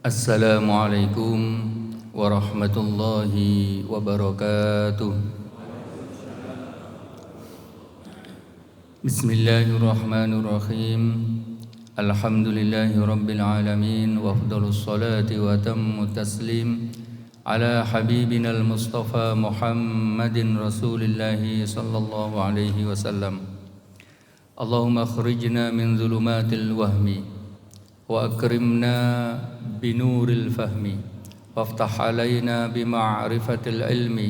Assalamualaikum warahmatullahi wabarakatuh. Bismillahirrahmanirrahim. Alhamdulillahi rabbil alamin wa afdalus salati wa atammu taslim ala habibina al-mustafa Muhammadin rasulillahi sallallahu alaihi wasallam. Allahumma akhrijna min zulumatil wahmi wa akrimna binuril fahmi waftah alaina bima'rifatil ilmi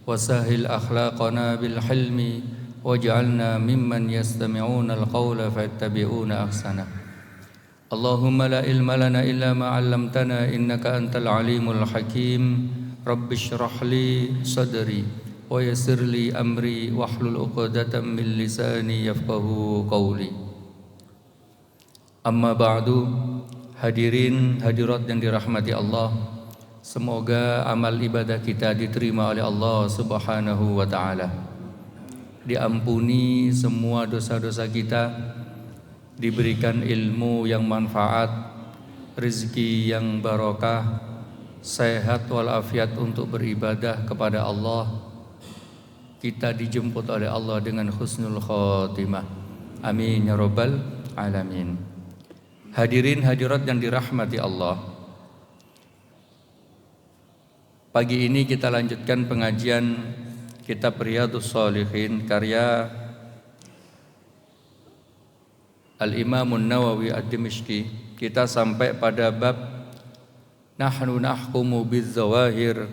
wa sahil akhlaqana bil hilmi waj'alna mimman yastami'una al-qawla fayattabi'una ahsana. Allahumma la ilma lana illa ma 'allamtana innaka antal alimul hakim. Rabbi shrah li sadri wa yassir li amri wahlul 'uqdatam min lisani yafqahu qawli. Amma ba'du, hadirin hadirat yang dirahmati Allah, semoga amal ibadah kita diterima oleh Allah Subhanahu wa ta'ala. Diampuni semua dosa-dosa kita, diberikan ilmu yang manfaat, rezeki yang barokah, sehat walafiat untuk beribadah kepada Allah. Kita dijemput oleh Allah dengan husnul khotimah. Amin ya rabbal alamin. Hadirin hadirat yang dirahmati Allah, pagi ini kita lanjutkan pengajian kitab Riyadhus Shalihin karya Al-Imam Nawawi Ad-Dimashqi. Kita sampai pada bab nahnu nahkumu biz-zawahir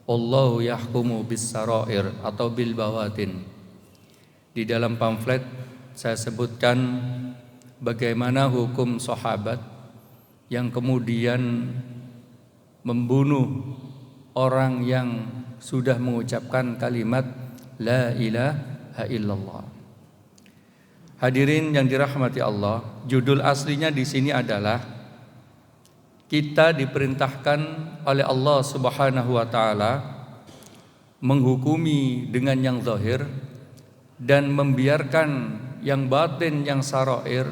wallahu yahkumu bis-sarair atau bil bawatin. Di dalam pamflet saya sebutkan bagaimana hukum sahabat yang kemudian membunuh orang yang sudah mengucapkan kalimat la ilaha illallah. Hadirin yang dirahmati Allah, judul aslinya di sini adalah kita diperintahkan oleh Allah Subhanahu wa taala menghukumi dengan yang zahir dan membiarkan yang batin, yang sarair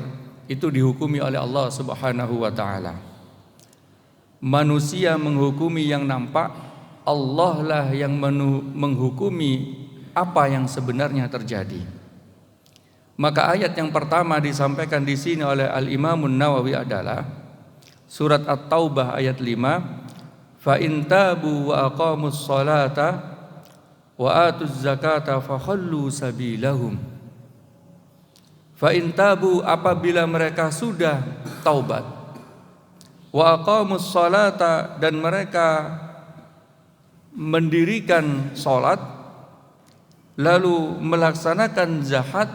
itu dihukumi oleh Allah Subhanahu wa ta'ala. Manusia menghukumi yang nampak, Allah lah yang menghukumi apa yang sebenarnya terjadi. Maka ayat yang pertama disampaikan di sini oleh Al-Imam Nawawi adalah surat At-Taubah ayat 5, fa in tabu wa aqamus salata wa atuz zakata fa khallu sabilahum. Fa in tabu, apabila mereka sudah taubat, wa aqamus salata, dan mereka mendirikan salat lalu melaksanakan zakat,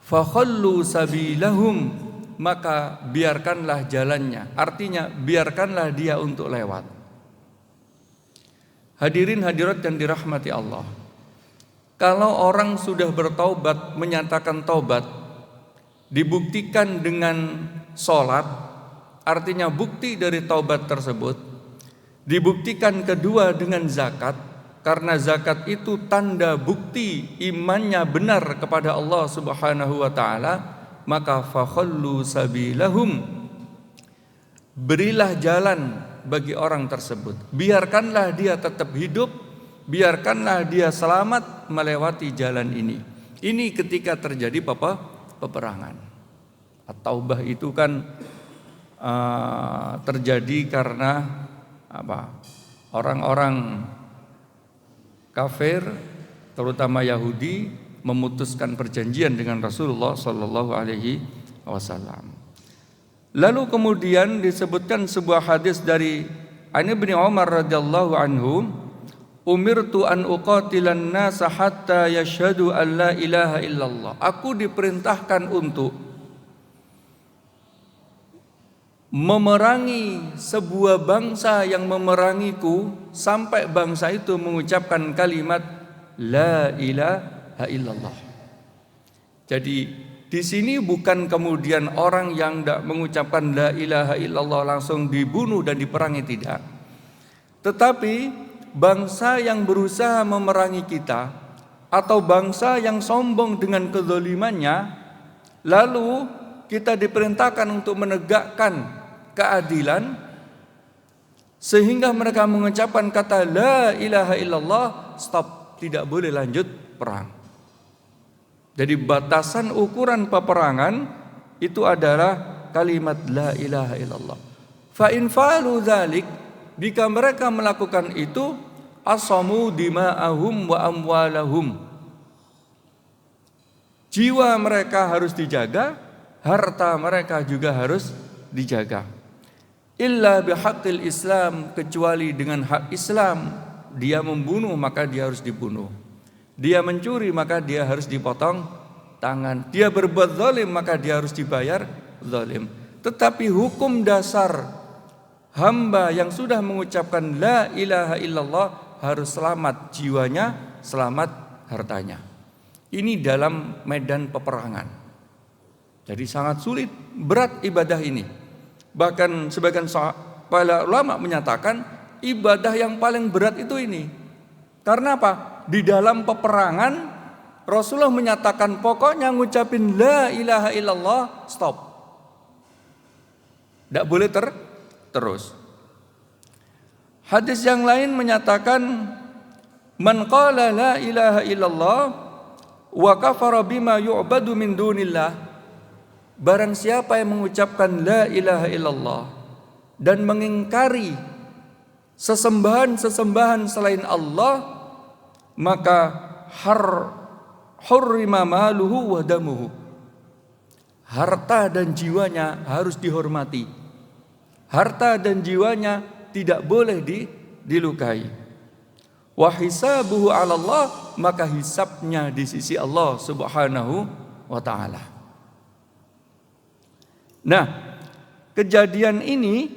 fa khallu sabilahum, maka biarkanlah jalannya, artinya biarkanlah dia untuk lewat. Hadirin hadirat yang dirahmati Allah, kalau orang sudah bertaubat, menyatakan taubat, dibuktikan dengan sholat, artinya bukti dari taubat tersebut, dibuktikan kedua dengan zakat, karena zakat itu tanda bukti imannya benar kepada Allah Subhanahu wa ta'ala, maka fakhallu sabilahum, berilah jalan bagi orang tersebut, biarkanlah dia tetap hidup, biarkanlah dia selamat melewati jalan ini. Ini ketika terjadi peperangan. At-Taubah itu kan terjadi karena orang-orang kafir, terutama Yahudi, memutuskan perjanjian dengan Rasulullah sallallahu alaihi wasallam. Lalu kemudian disebutkan sebuah hadis dari Ibnu Umar radhiyallahu anhu, umirtu an uqatilan nasa hatta yashhadu an la ilaha illallah. Aku diperintahkan untuk memerangi sebuah bangsa yang memerangiku sampai bangsa itu mengucapkan kalimat la ilaha illallah. Jadi di sini bukan kemudian orang yang tidak mengucapkan la ilaha illallah langsung dibunuh dan diperangi, tidak. Tetapi bangsa yang berusaha memerangi kita atau bangsa yang sombong dengan kezalimannya, lalu kita diperintahkan untuk menegakkan keadilan, sehingga mereka mengucapkan kata la ilaha illallah, stop, tidak boleh lanjut perang. Jadi batasan ukuran peperangan itu adalah kalimat la ilaha illallah. Fa in fa'alu dzalik, jika mereka melakukan itu, asamu dima'ahum wa amwalahum, jiwa mereka harus dijaga, harta mereka juga harus dijaga. Illa bihaqqil Islam, kecuali dengan hak Islam. Dia membunuh maka dia harus dibunuh. Dia mencuri maka dia harus dipotong tangan. Dia berbuat zalim maka dia harus dibayar zalim. Tetapi hukum dasar hamba yang sudah mengucapkan la ilaha illallah harus selamat jiwanya, selamat hartanya. Ini dalam medan peperangan. Jadi sangat sulit, berat ibadah ini. Bahkan sebagian para ulama menyatakan ibadah yang paling berat itu ini. Karena apa? Di dalam peperangan Rasulullah menyatakan pokoknya ngucapin la ilaha illallah, stop. Tidak boleh terus. Hadis yang lain menyatakan man qala la ilaha illallah wa kafara bima yu'badu min dunillah, barang siapa yang mengucapkan la ilaha illallah dan mengingkari sesembahan-sesembahan selain Allah, maka hurrima maluhu wa damuhu, harta dan jiwanya harus dihormati. Harta dan jiwanya tidak boleh dilukai. Wa hisabuhu 'ala Allah, maka hisabnya di sisi Allah Subhanahu wa taala. Nah, kejadian ini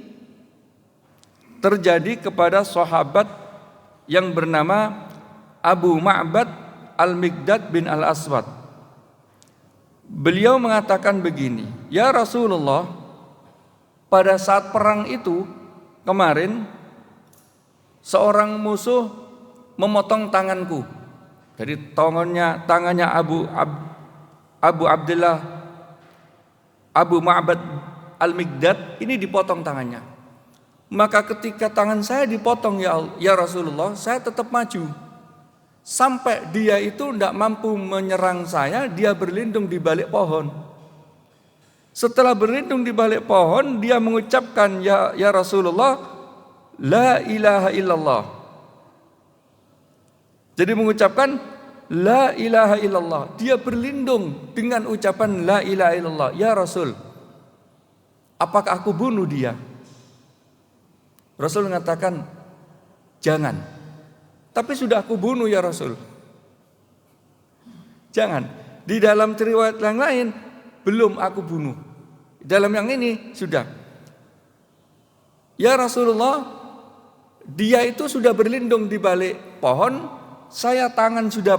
terjadi kepada sahabat yang bernama Abu Ma'bad Al-Miqdad bin Al-Aswad. Beliau mengatakan begini, ya Rasulullah, pada saat perang itu kemarin seorang musuh memotong tanganku. Jadi tangannya Abu Abdullah Abu Ma'bad Al-Miqdad ini dipotong tangannya. Maka ketika tangan saya dipotong ya Rasulullah, saya tetap maju. Sampai dia itu tidak mampu menyerang saya, dia berlindung di balik pohon. Setelah berlindung di balik pohon, dia mengucapkan ya Rasulullah, la ilaha illallah. Jadi mengucapkan la ilaha illallah. Dia berlindung dengan ucapan la ilaha illallah. Ya Rasul, apakah aku bunuh dia? Rasul mengatakan, jangan. Tapi sudah aku bunuh ya Rasul. Jangan. Di dalam riwayat yang lain, belum aku bunuh. Dalam yang ini sudah. Ya Rasulullah, dia itu sudah berlindung di balik pohon, saya tangan sudah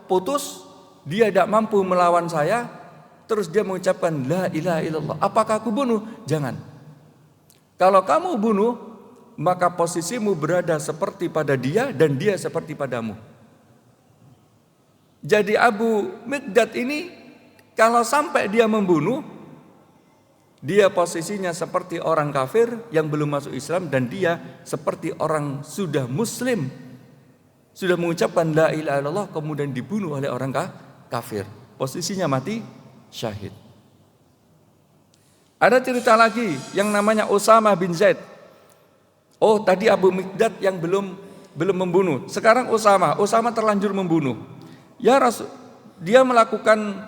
putus, dia tidak mampu melawan saya, terus dia mengucapkan la ilaha illallah. Apakah aku bunuh? Jangan. Kalau kamu bunuh, maka posisimu berada seperti pada dia dan dia seperti padamu. Jadi Abu Miqdad ini kalau sampai dia membunuh, dia posisinya seperti orang kafir yang belum masuk Islam, dan dia seperti orang sudah muslim, sudah mengucapkan la ilaha illallah, kemudian dibunuh oleh orang kafir. Posisinya mati syahid. Ada cerita lagi yang namanya Usamah bin Zaid. Oh, tadi Abu Miqdad yang belum membunuh. Sekarang Usamah terlanjur membunuh. Ya Rasul, dia melakukan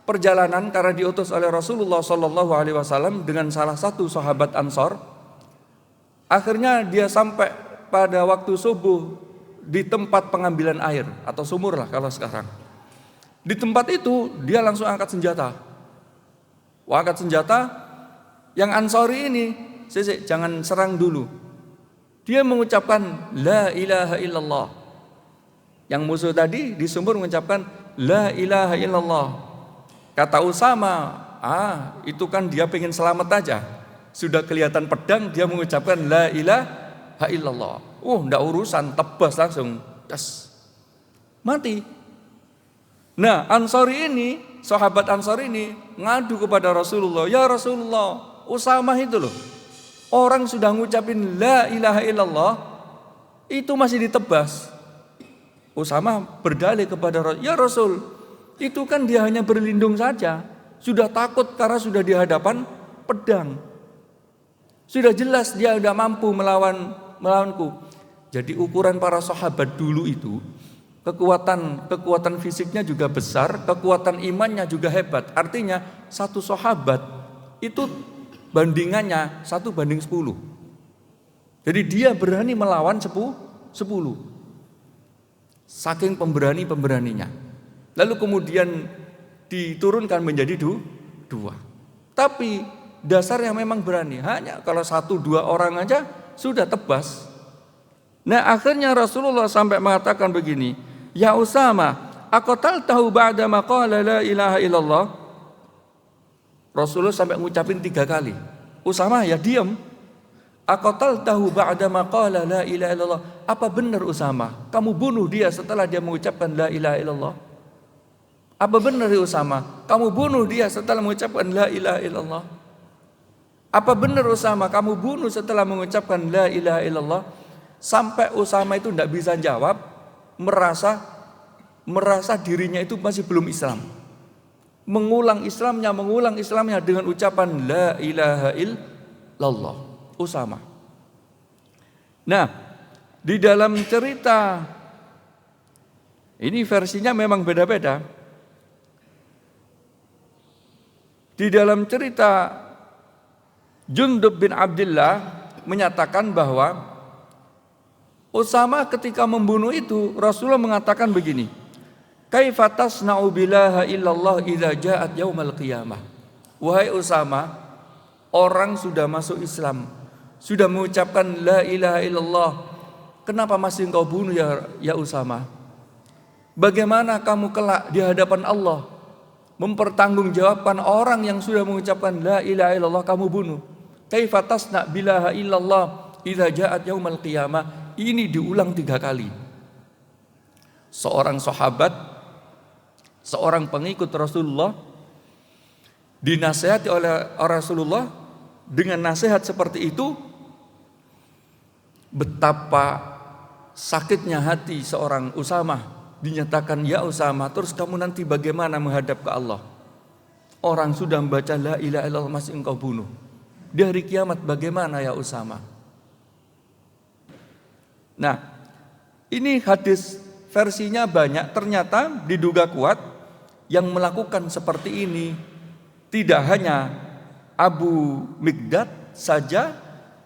perjalanan karena diutus oleh Rasulullah SAW dengan salah satu sahabat Ansor. Akhirnya dia sampai pada waktu subuh di tempat pengambilan air atau sumur lah kalau sekarang. Di tempat itu dia langsung angkat senjata. Angkat senjata. Yang Ansori ini, jangan serang dulu. Dia mengucapkan la ilaha illallah. Yang musuh tadi di sumur mengucapkan la ilaha illallah. Kata Usama, itu kan dia pengen selamat aja. Sudah kelihatan pedang, dia mengucapkan la ilaha illallah. Enggak urusan, tebas langsung. Mati. Nah, Ansori ini, sahabat Ansori ini ngadu kepada Rasulullah. Ya Rasulullah, Usama itu loh, Orang sudah ngucapin la ilaha illallah, itu masih ditebas. Usama berdalih kepada Rasul, ya Rasul, itu kan dia hanya berlindung saja. Sudah takut karena sudah di hadapan pedang. Sudah jelas dia tidak mampu melawanku. Jadi ukuran para sahabat dulu itu, kekuatan fisiknya juga besar, kekuatan imannya juga hebat. Artinya satu sahabat itu bandingannya 1:10. Jadi dia berani melawan 10. Saking pemberaninya. Lalu kemudian diturunkan menjadi 2. Tapi dasarnya memang berani. Hanya kalau 1-2 orang aja sudah tebas. Nah akhirnya Rasulullah sampai mengatakan begini, ya Usama, aqataltahu ba'da ma qala la ilaha illallah. Rasulullah sampai ngucapin 3 kali. Usama ya diam. Aqataltahu ba'da ma qala la ilaha illallah. Apa benar Usama, kamu bunuh dia setelah dia mengucapkan la ilaha illallah? Apa benar ya Usama, kamu bunuh dia setelah mengucapkan la ilaha illallah? Apa benar Usama, kamu bunuh setelah mengucapkan la ilaha illallah? Sampai Usama itu tidak bisa jawab, merasa dirinya itu masih belum Islam. Mengulang Islamnya dengan ucapan la ilaha illallah. Usama. Nah, di dalam cerita ini versinya memang beda-beda. Di dalam cerita Jundub bin Abdullah menyatakan bahwa Usama ketika membunuh itu Rasulullah mengatakan begini, kaifa tasna'u billahi illallah idza ja'at yaumal qiyamah. Wahai Usama, orang sudah masuk Islam, sudah mengucapkan la ilaha illallah, kenapa masih engkau bunuh ya Usama? Bagaimana kamu kelak di hadapan Allah mempertanggungjawabkan orang yang sudah mengucapkan la ilaha illallah kamu bunuh? Kaifa tasna billahi illallah idza ja'at yaumal qiyamah. Ini diulang 3 kali. Seorang sahabat, seorang pengikut Rasulullah dinasihati oleh Rasulullah dengan nasihat seperti itu. Betapa sakitnya hati seorang Usama, dinyatakan ya Usama, terus kamu nanti bagaimana menghadap ke Allah? Orang sudah membaca la ilaha illallah masih engkau bunuh. Di hari kiamat bagaimana ya Usama? Nah, ini hadis versinya banyak, ternyata diduga kuat yang melakukan seperti ini tidak hanya Abu Miqdad saja,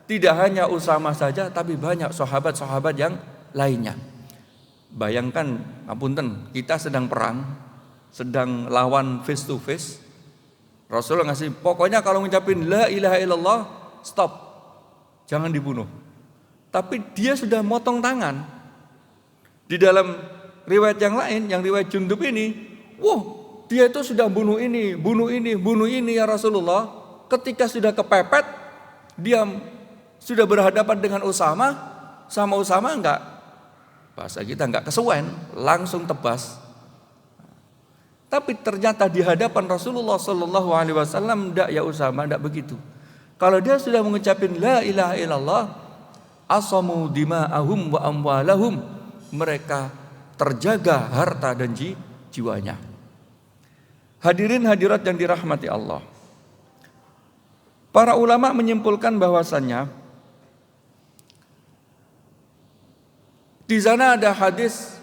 tidak hanya Usama saja, tapi banyak sahabat-sahabat yang lainnya. Bayangkan, ngapunten, kita sedang perang, sedang lawan face to face. Rasulullah ngasih, pokoknya kalau ngucapin la ilaha illallah, stop, jangan dibunuh. Tapi dia sudah motong tangan. Di dalam riwayat yang lain, yang riwayat Jundub ini, dia itu sudah bunuh ini ya Rasulullah. Ketika sudah kepepet, dia sudah berhadapan dengan Usama, sama Usama enggak, bahasa kita enggak kesuwen, langsung tebas. Tapi ternyata di hadapan Rasulullah Sallallahu Alaihi Wasallam enggak ya Usama, enggak begitu. Kalau dia sudah mengucapin la ilaha illallah, asamu dima'ahum wa amwalahum, mereka terjaga harta dan jiwanya. Hadirin hadirat yang dirahmati Allah, para ulama menyimpulkan bahwasannya di sana ada hadis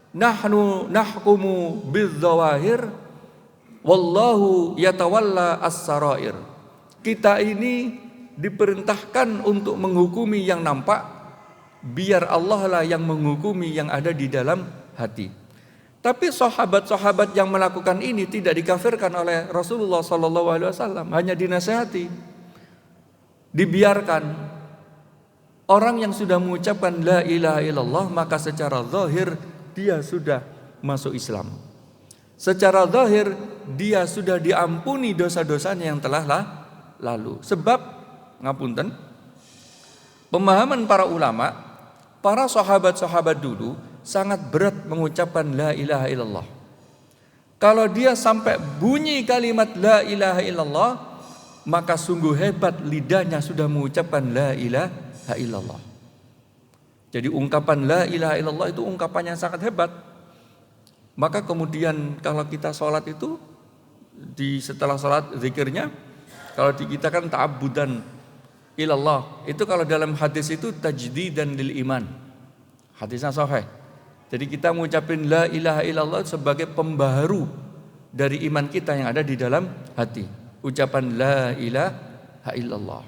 nahnu nahkumu bidzawahir wallahu yatawalla as-sarair. Kita ini diperintahkan untuk menghukumi yang nampak, biar Allah lah yang menghukumi yang ada di dalam hati. Tapi sahabat-sahabat yang melakukan ini tidak dikafirkan oleh Rasulullah SAW, hanya dinasihati, dibiarkan. Orang yang sudah mengucapkan la ilaha illallah, maka secara zahir dia sudah masuk Islam. Secara zahir dia sudah diampuni dosa-dosanya yang telah lalu. Sebab ngapunten, pemahaman para ulama, para sahabat-sahabat dulu sangat berat mengucapkan la ilaha illallah. Kalau dia sampai bunyi kalimat la ilaha illallah, maka sungguh hebat lidahnya sudah mengucapkan la ilaha illallah. Jadi ungkapan la ilaha illallah itu ungkapan yang sangat hebat. Maka kemudian kalau kita sholat itu, setelah sholat zikirnya, kalau di kita kan ta'abbudan ilallah, itu kalau dalam hadis itu tajdidan lil iman, hadisnya sahih. Jadi kita mengucapin la ilaha illallah sebagai pembaharu dari iman kita yang ada di dalam hati. Ucapan la ilaha illallah.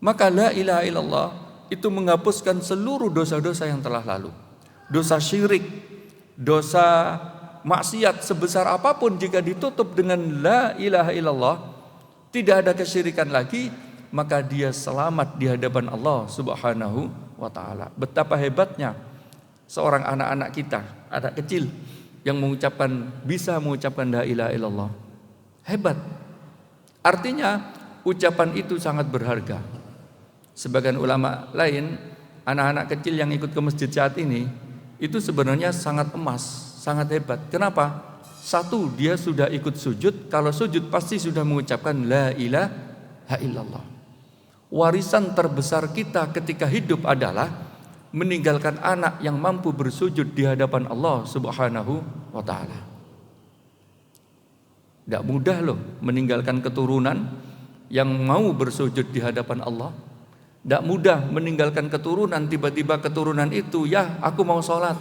Maka la ilaha illallah itu menghapuskan seluruh dosa-dosa yang telah lalu. Dosa syirik, dosa maksiat sebesar apapun jika ditutup dengan la ilaha illallah, tidak ada kesyirikan lagi, maka dia selamat di hadapan Allah Subhanahu wa taala. Betapa hebatnya seorang anak-anak kita, anak kecil yang bisa mengucapkan la ilaha illallah. Hebat. Artinya ucapan itu sangat berharga. Sebagian ulama lain, anak-anak kecil yang ikut ke masjid saat ini, itu sebenarnya sangat emas, sangat hebat. Kenapa? Satu, dia sudah ikut sujud. Kalau sujud pasti sudah mengucapkan la ilaha illallah. Warisan terbesar kita ketika hidup adalah meninggalkan anak yang mampu bersujud di hadapan Allah Subhanahu wa ta'ala. Tidak mudah loh meninggalkan keturunan yang mau bersujud di hadapan Allah. Tidak mudah meninggalkan keturunan, tiba-tiba keturunan itu, ya aku mau sholat.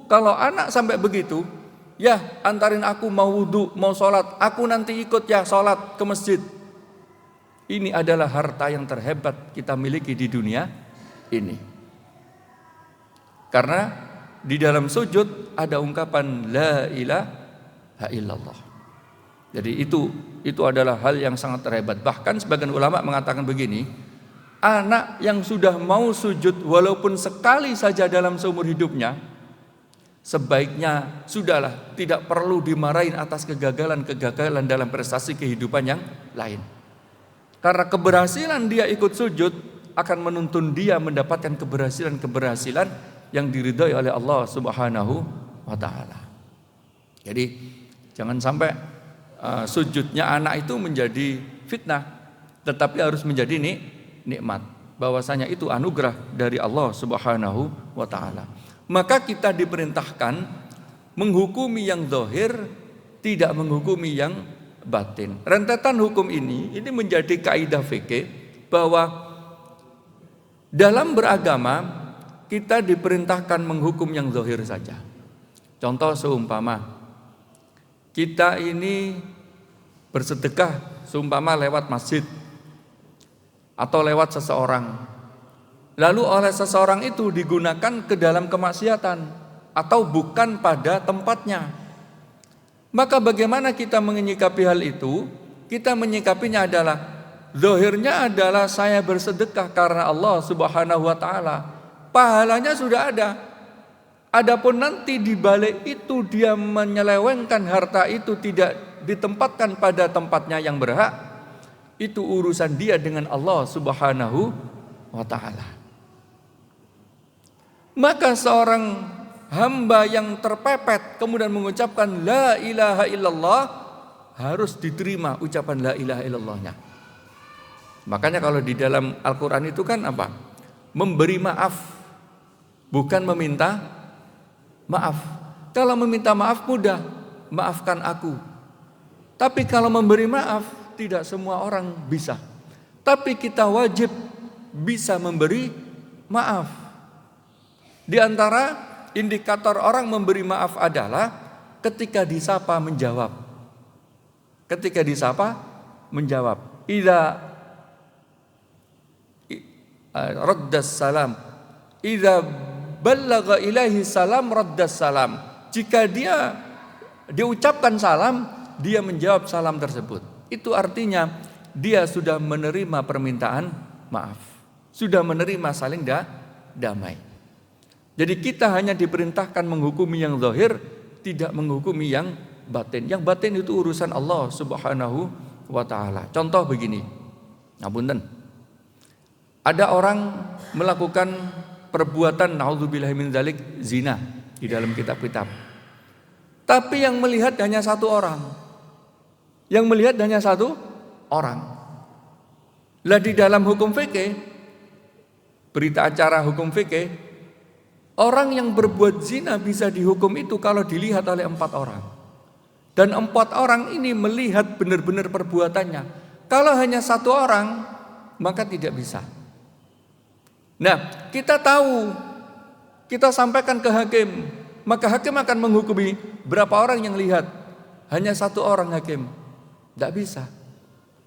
Kalau anak sampai begitu, ya antarin aku mau wudu, mau sholat, aku nanti ikut ya sholat ke masjid. Ini adalah harta yang terhebat kita miliki di dunia ini. Karena di dalam sujud ada ungkapan la ilaha illallah. Jadi itu adalah hal yang sangat terhebat. Bahkan sebagian ulama mengatakan begini, anak yang sudah mau sujud walaupun sekali saja dalam seumur hidupnya, sebaiknya sudahlah, tidak perlu dimarahin atas kegagalan dalam prestasi kehidupan yang lain. Karena keberhasilan dia ikut sujud akan menuntun dia mendapatkan keberhasilan yang diridhai oleh Allah Subhanahu wa taala. Jadi jangan sampai sujudnya anak itu menjadi fitnah, tetapi harus menjadi nikmat. Bahwasanya itu anugerah dari Allah Subhanahu wa taala. Maka kita diperintahkan menghukumi yang zahir, tidak menghukumi yang batin. Rentetan hukum ini menjadi kaidah fikih bahwa dalam beragama kita diperintahkan menghukum yang zahir saja. Contoh seumpama kita ini bersedekah, seumpama lewat masjid atau lewat seseorang, lalu oleh seseorang itu digunakan ke dalam kemaksiatan atau bukan pada tempatnya, maka bagaimana kita menyikapi hal itu? Kita menyikapinya adalah zahirnya adalah saya bersedekah karena Allah Subhanahu wa taala, pahalanya sudah ada. Adapun nanti di balik itu dia menyelewengkan harta itu, tidak ditempatkan pada tempatnya yang berhak, itu urusan dia dengan Allah Subhanahu wa taala. Maka seorang hamba yang terpepet kemudian mengucapkan la ilaha illallah, harus diterima ucapan la ilaha illallahnya. Makanya kalau di dalam Al-Quran itu kan apa? Memberi maaf, bukan meminta maaf. Kalau meminta maaf mudah, maafkan aku. Tapi kalau memberi maaf, tidak semua orang bisa. Tapi kita wajib bisa memberi maaf. Di antara indikator orang memberi maaf adalah ketika disapa menjawab. Ketika disapa menjawab. Idza raddas salam, idza ballagha ilaihi salam raddas salam. Jika dia diucapkan salam, dia menjawab salam tersebut. Itu artinya dia sudah menerima permintaan maaf, sudah menerima saling damai. Jadi kita hanya diperintahkan menghukumi yang zahir, tidak menghukumi yang batin. Yang batin itu urusan Allah Subhanahu wa taala. Contoh begini. Ngapunten. Ada orang melakukan perbuatan naudzubillahi min dzalik, zina di dalam kitab-kitab. Tapi yang melihat hanya satu orang. Yang melihat hanya satu orang. Lah di dalam hukum fikih, berita acara hukum fikih, orang yang berbuat zina bisa dihukum itu kalau dilihat oleh 4 orang. Dan 4 orang ini melihat benar-benar perbuatannya. Kalau hanya 1 orang, maka tidak bisa. Nah, kita tahu, kita sampaikan ke hakim, maka hakim akan menghukumi berapa orang yang lihat. Hanya 1 orang hakim, tidak bisa.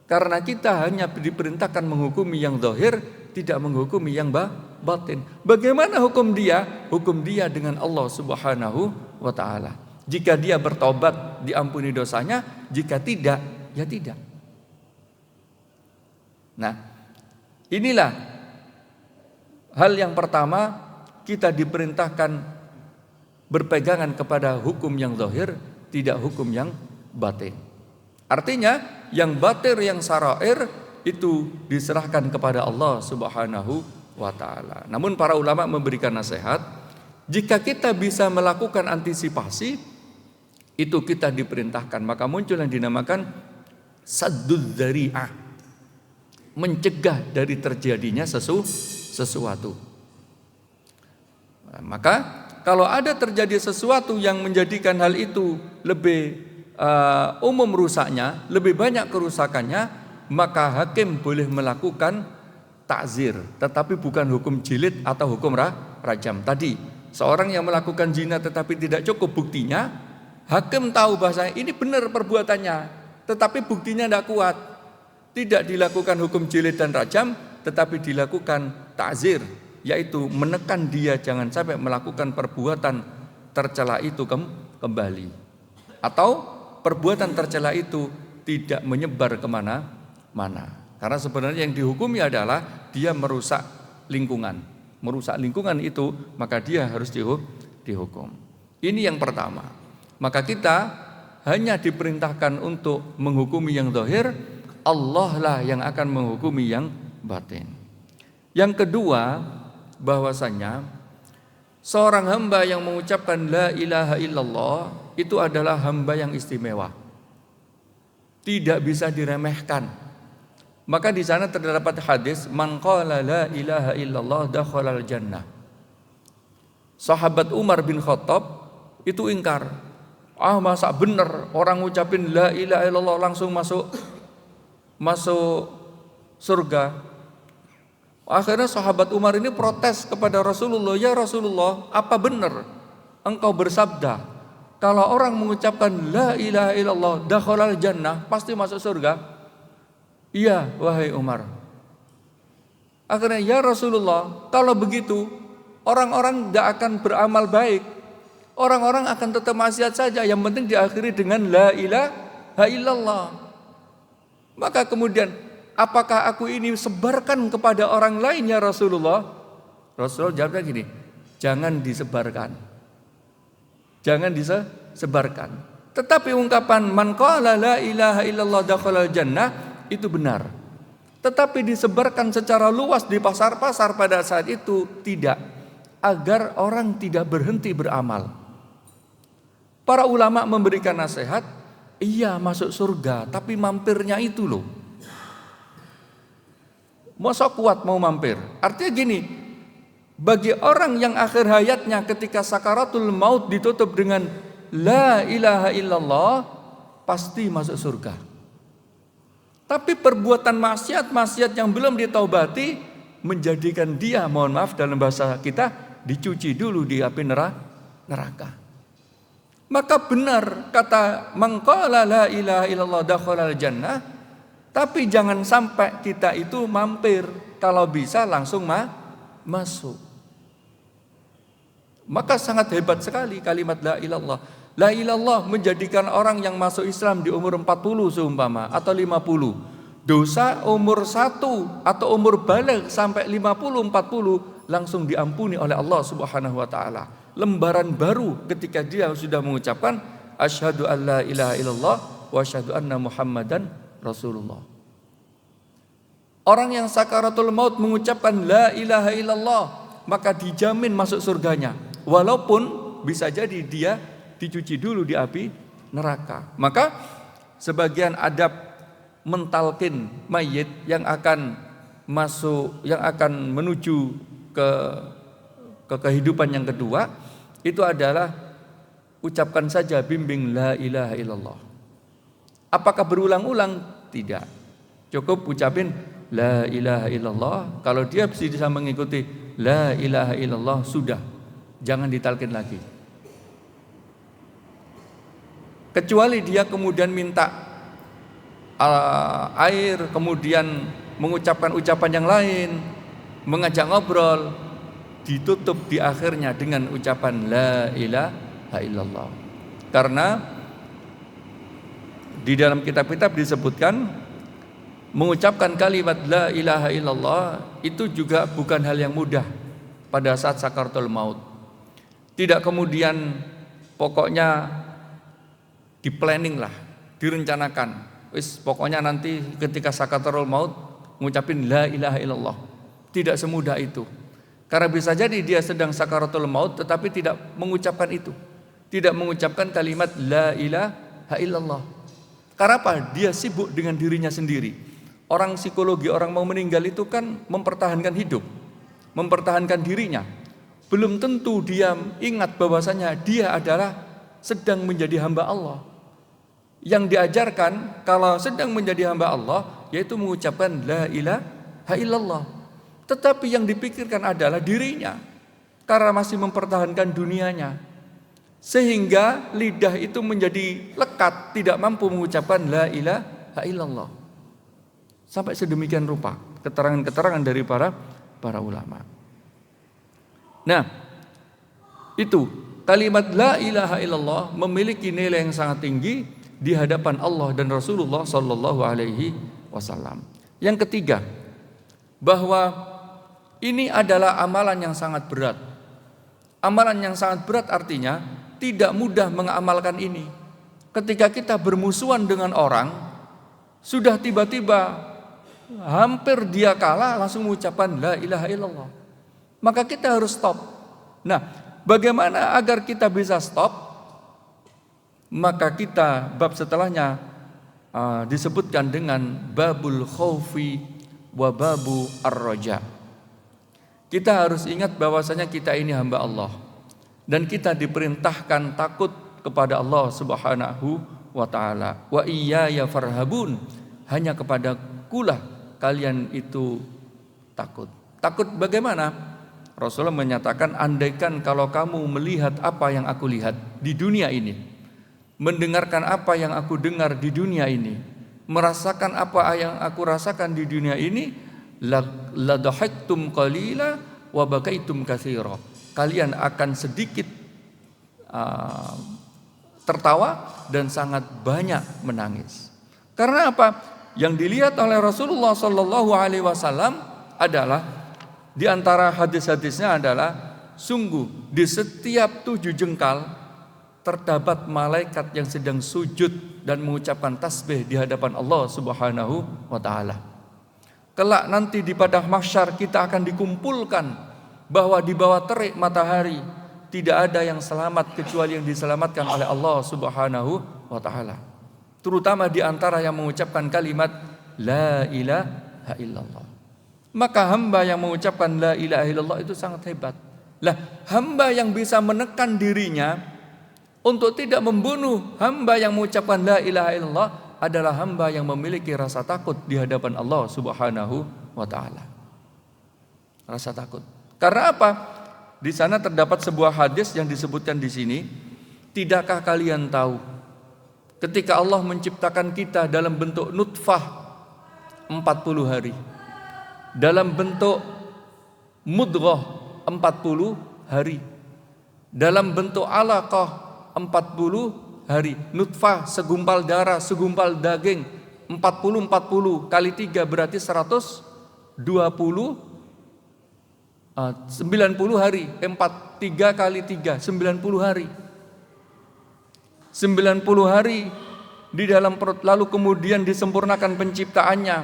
Karena kita hanya diperintahkan menghukumi yang zahir, tidak menghukumi yang batin. Bagaimana hukum dia? Hukum dia dengan Allah Subhanahu wa ta'ala. Jika dia bertobat, diampuni dosanya. Jika tidak, ya tidak. Nah, inilah hal yang pertama, kita diperintahkan berpegangan kepada hukum yang zahir, tidak hukum yang batin. Artinya yang batin, yang sarair itu diserahkan kepada Allah Subhanahu wa ta'ala. Namun para ulama memberikan nasihat, jika kita bisa melakukan antisipasi, itu kita diperintahkan. Maka muncul yang dinamakan saddud dzari'ah, mencegah dari terjadinya sesuatu. Nah, maka kalau ada terjadi sesuatu yang menjadikan hal itu lebih umum rusaknya, lebih banyak kerusakannya, maka hakim boleh melakukan ta'zir, tetapi bukan hukum jilid atau hukum rajam. Tadi seorang yang melakukan zina tetapi tidak cukup buktinya, hakim tahu bahasa ini benar perbuatannya, tetapi buktinya tidak kuat, tidak dilakukan hukum jilid dan rajam, tetapi dilakukan ta'zir, yaitu menekan dia jangan sampai melakukan perbuatan tercela itu kembali, atau perbuatan tercela itu tidak menyebar kemana-mana. Karena sebenarnya yang dihukumi adalah dia merusak lingkungan. Merusak lingkungan itu, maka dia harus dihukum. Ini yang pertama. Maka kita hanya diperintahkan untuk menghukumi yang zahir, Allah lah yang akan menghukumi yang batin. Yang kedua, bahwasanya seorang hamba yang mengucapkan la ilaha illallah itu adalah hamba yang istimewa, tidak bisa diremehkan. Maka di sana terdapat hadis, man qala la ilaha illallah dakhalal jannah. Sahabat Umar bin Khattab itu ingkar, masa benar orang ngucapin la ilaha illallah langsung masuk surga. Akhirnya sahabat Umar ini protes kepada Rasulullah, ya Rasulullah, apa benar engkau bersabda kalau orang mengucapkan la ilaha illallah dakhalal jannah pasti masuk surga? Iya wahai Umar. Akhirnya ya Rasulullah, kalau begitu orang-orang tidak akan beramal baik, orang-orang akan tetap maksiat saja, yang penting diakhiri dengan la ilaha illallah. Maka kemudian, apakah aku ini sebarkan kepada orang lain ya Rasulullah? Rasulullah jawabnya gini, jangan disebarkan. Jangan disebarkan. Tetapi ungkapan man qala la ilaha illallah dakhalal jannah itu benar. Tetapi disebarkan secara luas di pasar-pasar pada saat itu tidak, agar orang tidak berhenti beramal. Para ulama memberikan nasihat, iya masuk surga, tapi mampirnya itu loh. Masa kuat mau mampir? Artinya gini, bagi orang yang akhir hayatnya ketika sakaratul maut ditutup dengan la ilaha illallah, pasti masuk surga. Tapi perbuatan maksiat yang belum ditaubati menjadikan dia, mohon maaf dalam bahasa kita, dicuci dulu di api neraka. Maka benar kata man qala la ilaha illallah dakhalal jannah, tapi jangan sampai kita itu mampir, kalau bisa langsung masuk. Maka sangat hebat sekali kalimat la ilallah. La ilallah menjadikan orang yang masuk Islam di umur 40 seumpama atau 50. Dosa umur 1 atau umur balik sampai 50-40 langsung diampuni oleh Allah Subhanahu wa taala. Lembaran baru ketika dia sudah mengucapkan asyhadu an la ilaha illallah wa asyhadu anna Muhammadan Rasulullah. Orang yang sakaratul maut mengucapkan la ilaha illallah, maka dijamin masuk surganya. Walaupun bisa jadi dia dicuci dulu di api neraka. Maka sebagian adab mentalkin mayit yang akan masuk, yang akan menuju ke kehidupan yang kedua, itu adalah ucapkan saja bimbing la ilaha illallah. Apakah berulang-ulang? Tidak. Cukup ucapin la ilaha illallah. Kalau dia bisa mengikuti la ilaha illallah, sudah. Jangan ditalkin lagi. Kecuali dia kemudian minta air, kemudian mengucapkan ucapan yang lain, mengajak ngobrol, ditutup di akhirnya dengan ucapan la ilaha illallah. Karena di dalam kitab-kitab disebutkan mengucapkan kalimat la ilaha illallah itu juga bukan hal yang mudah pada saat sakaratul maut. Tidak kemudian pokoknya di-planning lah, direncanakan. Pokoknya nanti ketika sakaratul maut ngucapin la ilaha illallah. Tidak semudah itu. Karena bisa jadi dia sedang sakaratul maut tetapi tidak mengucapkan itu. Tidak mengucapkan kalimat la ilaha illallah. Karena apa? Dia sibuk dengan dirinya sendiri. Orang psikologi, orang mau meninggal itu kan mempertahankan hidup, mempertahankan dirinya. Belum tentu dia ingat bahwasanya dia adalah sedang menjadi hamba Allah. Yang diajarkan kalau sedang menjadi hamba Allah yaitu mengucapkan la ilaha illallah. Tetapi yang dipikirkan adalah dirinya, karena masih mempertahankan dunianya. Sehingga lidah itu menjadi lekat, tidak mampu mengucapkan la ilaha illallah. Sampai sedemikian rupa keterangan-keterangan dari para ulama. Nah, itu kalimat la ilaha illallah memiliki nilai yang sangat tinggi di hadapan Allah dan Rasulullah sallallahu alaihi wasallam. Yang ketiga, bahwa ini adalah amalan yang sangat berat. Amalan yang sangat berat artinya tidak mudah mengamalkan ini. Ketika kita bermusuhan dengan orang, sudah tiba-tiba hampir dia kalah langsung mengucapkan la ilaha illallah. Maka kita harus stop. Nah, bagaimana agar kita bisa stop? Maka kita bab setelahnya disebutkan dengan babul khaufi wa babu ar-raja. Kita harus ingat bahwasanya kita ini hamba Allah. Dan kita diperintahkan takut kepada Allah Subhanahu wa ta'ala. Wa iyaya farhabun. Hanya kepada kulah kalian itu takut. Takut bagaimana? Rasulullah menyatakan, andaikan kalau kamu melihat apa yang aku lihat di dunia ini, mendengarkan apa yang aku dengar di dunia ini, merasakan apa yang aku rasakan di dunia ini, la dhahiktum qalila wa bakaitum katsira. Kalian akan sedikit tertawa dan sangat banyak menangis. Karena apa? Yang dilihat oleh Rasulullah sallallahu alaihi wasallam adalah di antara hadis-hadisnya adalah sungguh di setiap 7 jengkal terdapat malaikat yang sedang sujud dan mengucapkan tasbih di hadapan Allah Subhanahu wa taala. Kelak nanti di padang mahsyar kita akan dikumpulkan bahwa di bawah terik matahari tidak ada yang selamat kecuali yang diselamatkan oleh Allah Subhanahu wa taala. Terutama di antara yang mengucapkan kalimat la ilaha illallah. Maka hamba yang mengucapkan la ilaha illallah itu sangat hebat. Lah, hamba yang bisa menekan dirinya untuk tidak membunuh hamba yang mengucapkan la ilaha illallah adalah hamba yang memiliki rasa takut di hadapan Allah Subhanahu wa taala. Rasa takut. Karena apa? Di sana terdapat sebuah hadis yang disebutkan di sini. Tidakkah kalian tahu ketika Allah menciptakan kita dalam bentuk nutfah 40 hari, dalam bentuk mudghah 40 hari, dalam bentuk alaqah 40 hari, nutfah segumpal darah, segumpal daging 40 kali 3 berarti 120 90 hari, 3 kali 3 90 hari. 90 hari di dalam perut, lalu kemudian disempurnakan penciptaannya.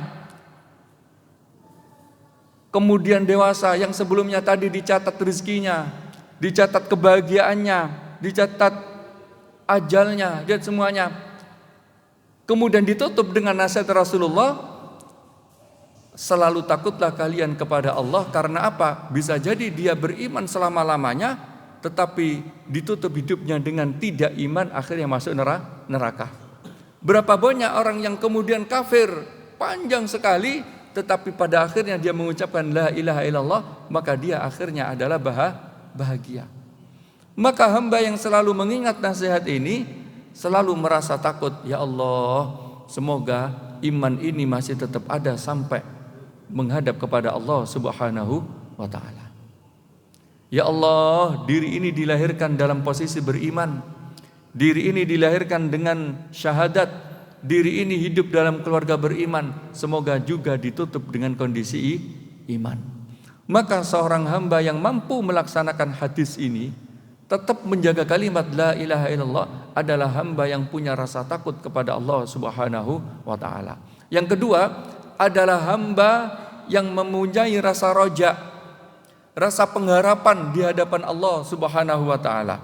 Kemudian dewasa, yang sebelumnya tadi dicatat rezekinya, dicatat kebahagiaannya, dicatat ajalnya, dan semuanya. Kemudian ditutup dengan nasihat Rasulullah, selalu takutlah kalian kepada Allah. Karena apa? Bisa jadi dia beriman selama-lamanya, tetapi ditutup hidupnya dengan tidak iman, akhirnya masuk neraka. Berapa banyak orang yang kemudian kafir panjang sekali, tetapi pada akhirnya dia mengucapkan la ilaha illallah, maka dia akhirnya adalah bahagia. Maka hamba yang selalu mengingat nasihat ini selalu merasa takut, ya Allah, semoga iman ini masih tetap ada sampai menghadap kepada Allah Subhanahu wa taala. Ya Allah, diri ini dilahirkan dalam posisi beriman. Diri ini dilahirkan dengan syahadat. Diri ini hidup dalam keluarga beriman. Semoga juga ditutup dengan kondisi iman. Maka seorang hamba yang mampu melaksanakan hadis ini, tetap menjaga kalimat la ilaha illallah, adalah hamba yang punya rasa takut kepada Allah Subhanahu wa taala. Yang kedua adalah hamba yang mempunyai rasa roja, rasa pengharapan di hadapan Allah Subhanahu wa taala.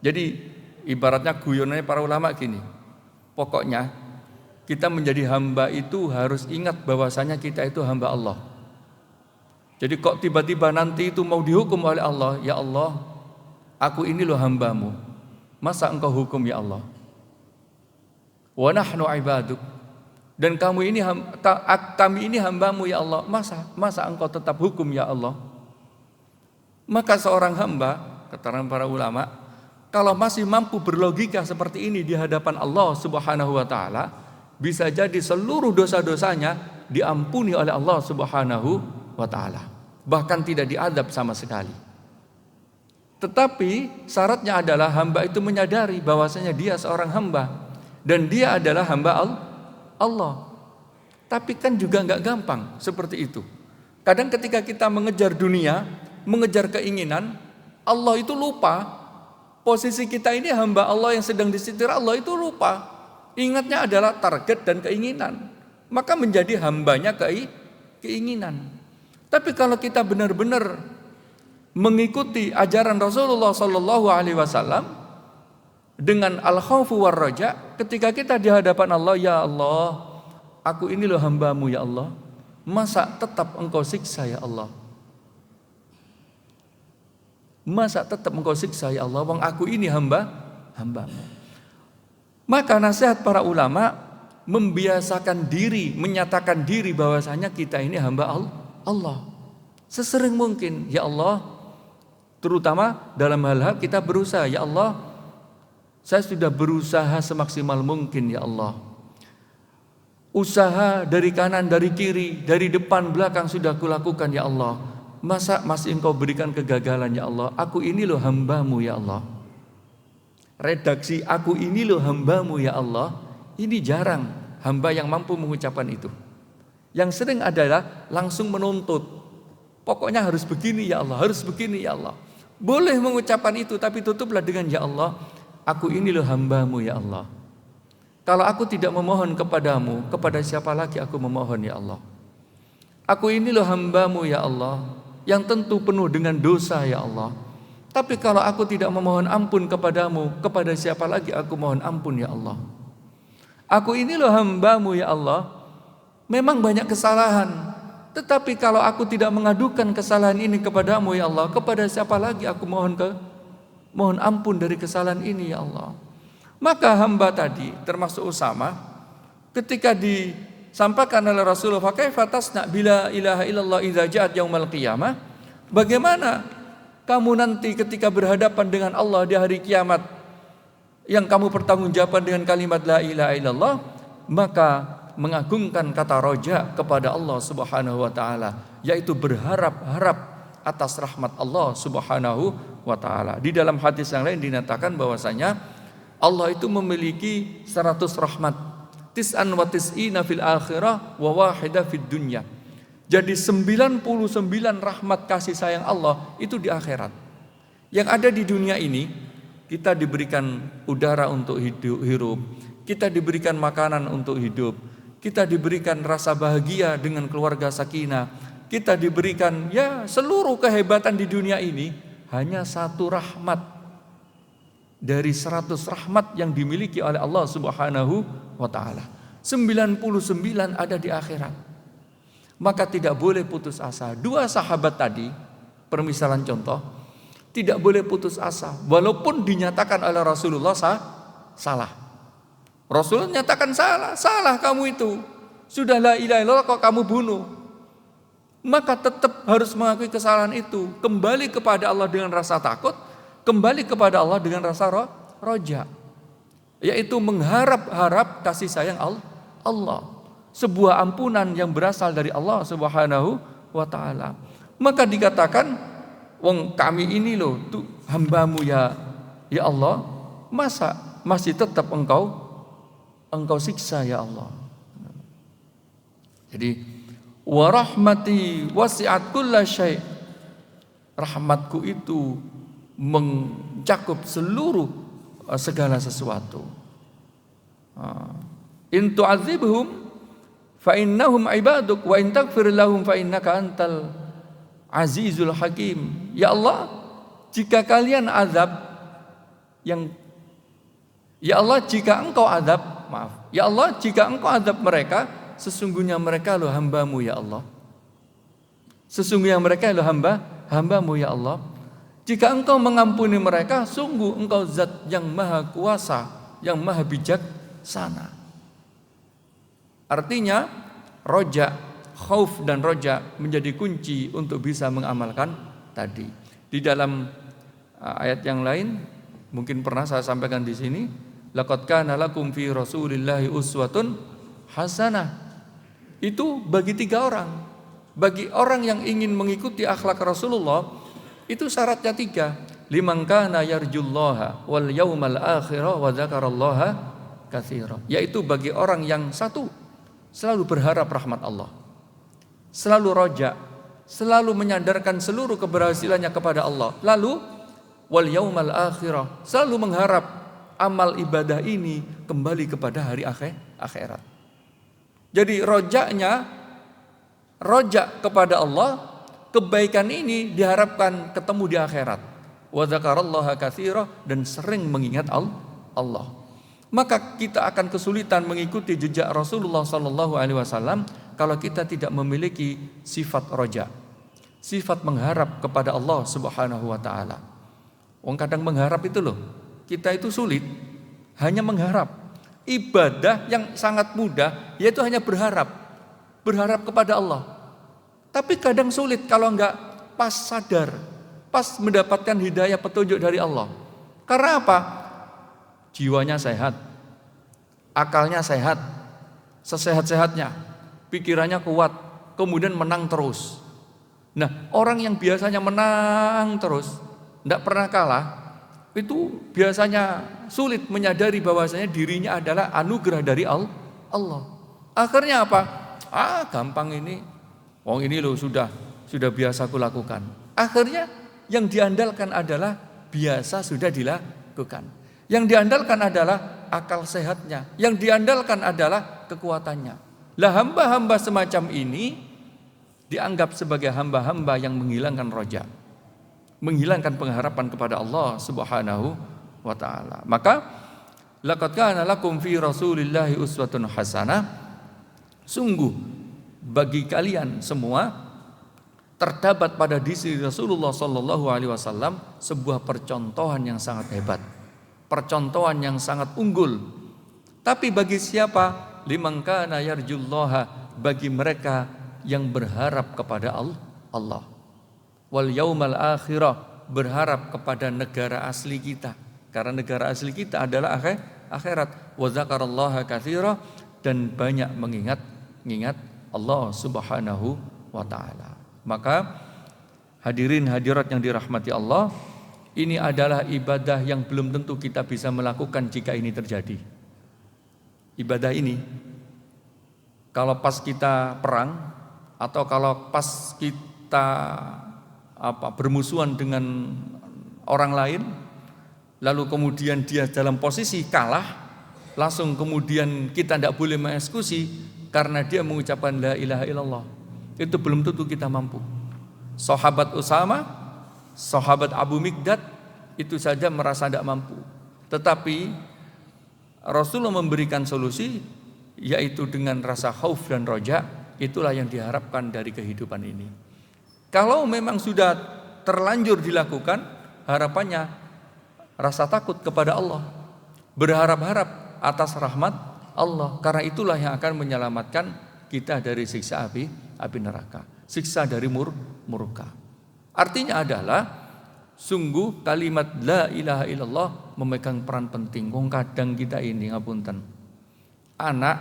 Jadi ibaratnya guyonannya para ulama gini, pokoknya kita menjadi hamba itu harus ingat bahwasanya kita itu hamba Allah. Jadi kok tiba-tiba nanti itu mau dihukum oleh Allah, ya Allah, aku ini loh hambamu, masa engkau hukum ya Allah? Wa nahnu ibaduk, dan kami ini hambamu ya Allah, masa engkau tetap hukum ya Allah? Maka seorang hamba, keterangan para ulama, kalau masih mampu berlogika seperti ini di hadapan Allah Subhanahu wa taala, bisa jadi seluruh dosa-dosanya diampuni oleh Allah Subhanahu wa taala, bahkan tidak diadab sama sekali. Tetapi syaratnya adalah hamba itu menyadari bahwasanya dia seorang hamba dan dia adalah hamba Allah. Tapi kan juga nggak gampang seperti itu. Kadang ketika kita mengejar dunia, mengejar keinginan, Allah itu lupa. Posisi kita ini hamba Allah yang sedang disetir Allah itu lupa. Ingatnya adalah target dan keinginan. Maka menjadi hambanya keinginan. Tapi kalau kita benar-benar mengikuti ajaran Rasulullah Sallallahu Alaihi Wasallam dengan al-khawfu war raja, ketika kita di hadapan Allah, ya Allah, aku ini loh hambamu ya Allah, masa tetap engkau siksa ya Allah? Masa tetap engkau siksa ya Allah? Wong aku ini hambamu. Maka nasihat para ulama membiasakan diri, menyatakan diri bahwasanya kita ini hamba Allah. Sesering mungkin, ya Allah. Terutama dalam hal-hal kita berusaha, ya Allah, saya sudah berusaha semaksimal mungkin ya Allah. Usaha dari kanan, dari kiri, dari depan, belakang sudah kulakukan ya Allah. Masa masih engkau berikan kegagalan ya Allah? Aku ini loh hambamu ya Allah. Redaksi aku ini loh hambamu ya Allah, ini jarang hamba yang mampu mengucapkan itu. Yang sering adalah langsung menuntut. Pokoknya harus begini ya Allah, harus begini ya Allah. Boleh mengucapkan itu, tapi tutuplah dengan ya Allah, aku ini loh hambamu ya Allah. Kalau aku tidak memohon kepadamu, kepada siapa lagi aku memohon ya Allah? Aku ini loh hambamu ya Allah, yang tentu penuh dengan dosa ya Allah. Tapi kalau aku tidak memohon ampun kepadamu, kepada siapa lagi aku mohon ampun ya Allah? Aku ini loh hambamu ya Allah, memang banyak kesalahan, tetapi kalau aku tidak mengadukan kesalahan ini kepadamu ya Allah, kepada siapa lagi aku mohon ampun dari kesalahan ini ya Allah? Maka hamba tadi termasuk Usama, ketika disampaikan oleh Rasulullah, fa kaifa tasna bila ilaha illallah idza ja'at yaumal qiyamah, bagaimana kamu nanti ketika berhadapan dengan Allah di hari kiamat, yang kamu pertanggungjawabkan dengan kalimat la ilaha illallah? Maka mengagungkan kata roja kepada Allah Subhanahu wa taala, yaitu berharap atas rahmat Allah Subhanahu wa taala. Di dalam hadis yang lain dinyatakan bahwasanya Allah itu memiliki 100 rahmat, tis'an wa tis'ina fil akhirah wa wahidah fid dunya. Jadi 99 rahmat kasih sayang Allah itu di akhirat. Yang ada di dunia ini, kita diberikan udara untuk hidup, kita diberikan makanan untuk hidup, kita diberikan rasa bahagia dengan keluarga sakinah, kita diberikan ya seluruh kehebatan di dunia ini, hanya satu rahmat dari 100 rahmat yang dimiliki oleh Allah Subhanahu wa ta'ala. 99 ada di akhirat. Maka tidak boleh putus asa. Dua sahabat tadi, permisalan contoh, tidak boleh putus asa walaupun dinyatakan oleh Rasulullah salah. Rasulullah nyatakan salah kamu itu. Sudah la ilaha illallah kok kamu bunuh. Maka tetap harus mengakui kesalahan itu. Kembali kepada Allah dengan rasa takut. Kembali kepada Allah dengan rasa roja. Yaitu mengharap kasih sayang Allah. Sebuah ampunan yang berasal dari Allah Subhanahu wa ta'ala. Maka dikatakan, wong kami ini loh tuh hambamu ya Allah. Masa masih tetap engkau siksa ya Allah. Jadi wa rahmati wasi'at kulla syai'. Rahmatku itu mencakup seluruh segala sesuatu. In tu'adzibhum fa innahum ibaduk wa in taghfir lahum fa innaka antal azizul hakim. Ya Allah, jika kalian azab Ya Allah, jika engkau azab mereka, sesungguhnya mereka loh hambamu ya Allah. Sesungguhnya mereka loh hambamu ya Allah. Jika engkau mengampuni mereka, sungguh engkau zat yang maha kuasa, yang maha bijaksana. Artinya roja, khauf dan roja menjadi kunci untuk bisa mengamalkan tadi. Di dalam ayat yang lain mungkin pernah saya sampaikan di sini, laqad kana lakum fi rasulillahi uswatun hasanah. Itu bagi 3 orang. Bagi orang yang ingin mengikuti akhlak Rasulullah, itu syaratnya 3. Liman kana yarjullaha wal yaumal akhirah wa dzakarallaha katsira. Yaitu bagi orang yang satu, selalu berharap rahmat Allah. Selalu roja, selalu menyandarkan seluruh keberhasilannya kepada Allah. Lalu wal yaumal akhirah, selalu mengharap amal ibadah ini kembali kepada hari akhirat. Jadi rojak kepada Allah, kebaikan ini diharapkan ketemu di akhirat. Wa dzakarallaha katsira, dan sering mengingat Allah. Maka kita akan kesulitan mengikuti jejak Rasulullah sallallahu alaihi wasallam kalau kita tidak memiliki sifat roja. Sifat mengharap kepada Allah Subhanahu wa taala. Wong kadang mengharap itu loh, kita itu sulit hanya mengharap. Ibadah yang sangat mudah yaitu hanya berharap kepada Allah. Tapi kadang sulit kalau enggak pas sadar, pas mendapatkan hidayah petunjuk dari Allah. Karena apa? Jiwanya sehat, akalnya sehat, sesehat-sehatnya, pikirannya kuat, kemudian menang terus. Nah, orang yang biasanya menang terus, enggak pernah kalah, itu biasanya sulit menyadari bahwasanya dirinya adalah anugerah dari Allah. Akhirnya apa? Gampang ini. Wong ini loh sudah biasa aku lakukan. Akhirnya yang diandalkan adalah biasa sudah dilakukan. Yang diandalkan adalah akal sehatnya. Yang diandalkan adalah kekuatannya. Lah hamba-hamba semacam ini dianggap sebagai hamba-hamba yang menghilangkan roja, menghilangkan pengharapan kepada Allah Subhanahu wa ta'ala. Maka laqad kana lakum fi rasulillahi uswatun hasanah. Sungguh bagi kalian semua terdapat pada diri Rasulullah sallallahu alaihi wasallam sebuah percontohan yang sangat hebat, percontohan yang sangat unggul. Tapi bagi siapa? Liman kana yarjullaha, bagi mereka yang berharap kepada Allah. Wal yaumal akhirah, berharap kepada negara asli kita, karena negara asli kita adalah akhirat. Wa dzakarallaha katsira, dan banyak mengingat Allah Subhanahu wa taala. Maka hadirin hadirat yang dirahmati Allah, ini adalah ibadah yang belum tentu kita bisa melakukan jika ini terjadi. Ibadah ini kalau pas kita perang atau kalau pas kita bermusuhan dengan orang lain, lalu kemudian dia dalam posisi kalah, langsung kemudian kita tidak boleh mengeksekusi karena dia mengucapkan la ilaha illallah. Itu belum tentu kita mampu. Sahabat Usama, sahabat Abu Mikdad itu saja merasa tidak mampu. Tetapi Rasulullah memberikan solusi, yaitu dengan rasa khauf dan roja. Itulah yang diharapkan dari kehidupan ini. Kalau memang sudah terlanjur dilakukan, harapannya rasa takut kepada Allah, berharap-harap atas rahmat Allah. Karena itulah yang akan menyelamatkan kita dari siksa api neraka, siksa dari murka. Artinya adalah sungguh kalimat la ilaha illallah memegang peran penting. Kadang kita ini ngapunten, anak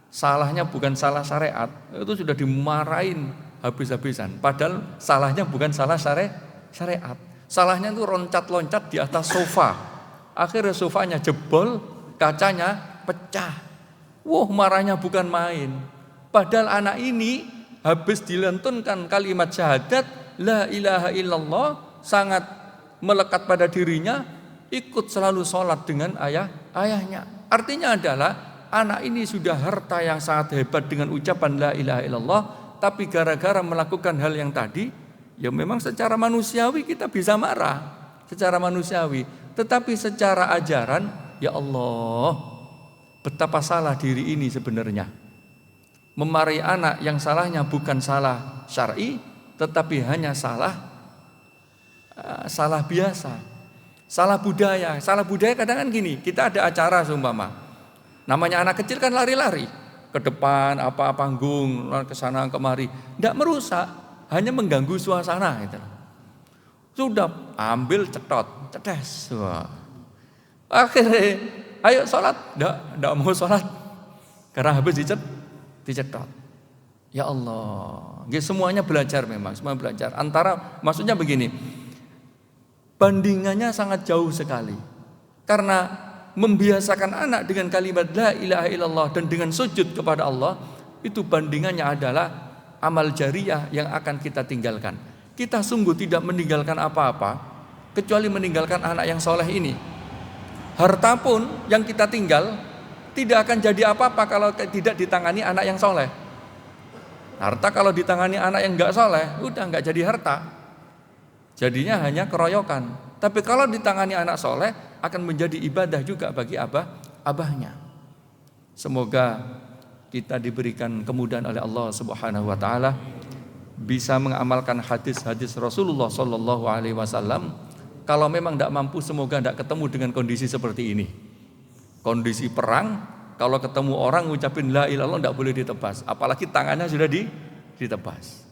salahnya bukan salah syariat, itu sudah dimarahin habis-habisan. Padahal salahnya bukan salah syariat. Salahnya itu loncat-loncat di atas sofa. Akhirnya sofanya jebol, kacanya pecah. Wah, marahnya bukan main. Padahal anak ini habis dilentunkan kalimat syahadat la ilaha illallah, sangat melekat pada dirinya, ikut selalu sholat dengan ayahnya. Artinya adalah anak ini sudah harta yang sangat hebat dengan ucapan la ilaha illallah, tapi gara-gara melakukan hal yang tadi, ya memang secara manusiawi kita bisa marah, secara manusiawi. Tetapi secara ajaran, ya Allah, betapa salah diri ini sebenarnya. Memarahi anak yang salahnya bukan salah syar'i, tetapi hanya salah biasa, salah budaya. Salah budaya kadang kan gini, kita ada acara seumpama, namanya anak kecil kan lari-lari ke depan, panggung, ke sana kemari, tidak merusak, hanya mengganggu suasana gitu. Sudah ambil cetes. Wah. Akhirnya ayo sholat, tidak mau sholat karena habis dicetot. Ya Allah, semuanya belajar memang, semua belajar. Maksudnya begini, bandingannya sangat jauh sekali. Karena membiasakan anak dengan kalimat la ilaha illallah dan dengan sujud kepada Allah, itu bandingannya adalah amal jariyah yang akan kita tinggalkan. Kita sungguh tidak meninggalkan apa-apa kecuali meninggalkan anak yang soleh ini. Harta pun yang kita tinggal tidak akan jadi apa-apa kalau tidak ditangani anak yang soleh. Harta kalau ditangani anak yang enggak soleh, udah enggak jadi harta, jadinya hanya keroyokan. Tapi kalau ditangani anak soleh, akan menjadi ibadah juga bagi abahnya. Semoga kita diberikan kemudahan oleh Allah Subhanahu wa taala, bisa mengamalkan hadis-hadis Rasulullah sallallahu alaihi wasallam. Kalau memang tidak mampu, semoga tidak ketemu dengan kondisi seperti ini. Kondisi perang, kalau ketemu orang ngucapin la ilaha illallah tidak boleh ditebas, apalagi tangannya sudah ditebas.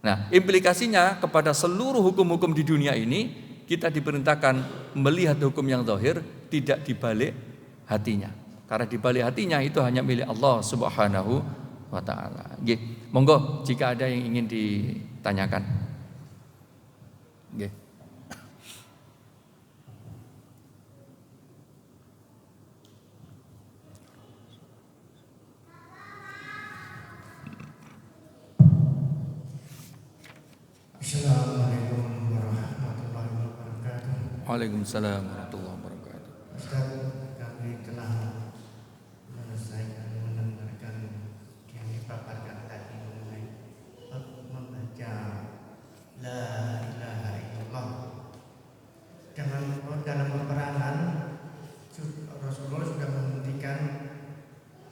Nah, implikasinya kepada seluruh hukum-hukum di dunia ini, kita diperintahkan melihat hukum yang zahir, tidak dibalik hatinya. Karena dibalik hatinya itu hanya milik Allah Subhanahu wa taala. Monggo jika ada yang ingin ditanyakan. Nggih. Assalamualaikum warahmatullahi wabarakatuh. Waalaikumsalam warahmatullahi wabarakatuh. Ustaz, kami telah menyelesaikan mendengarkan yang dipaparkan tadi mengenai membaca la ilaha illallah. Dalam peperangan Rasulullah sudah menghentikan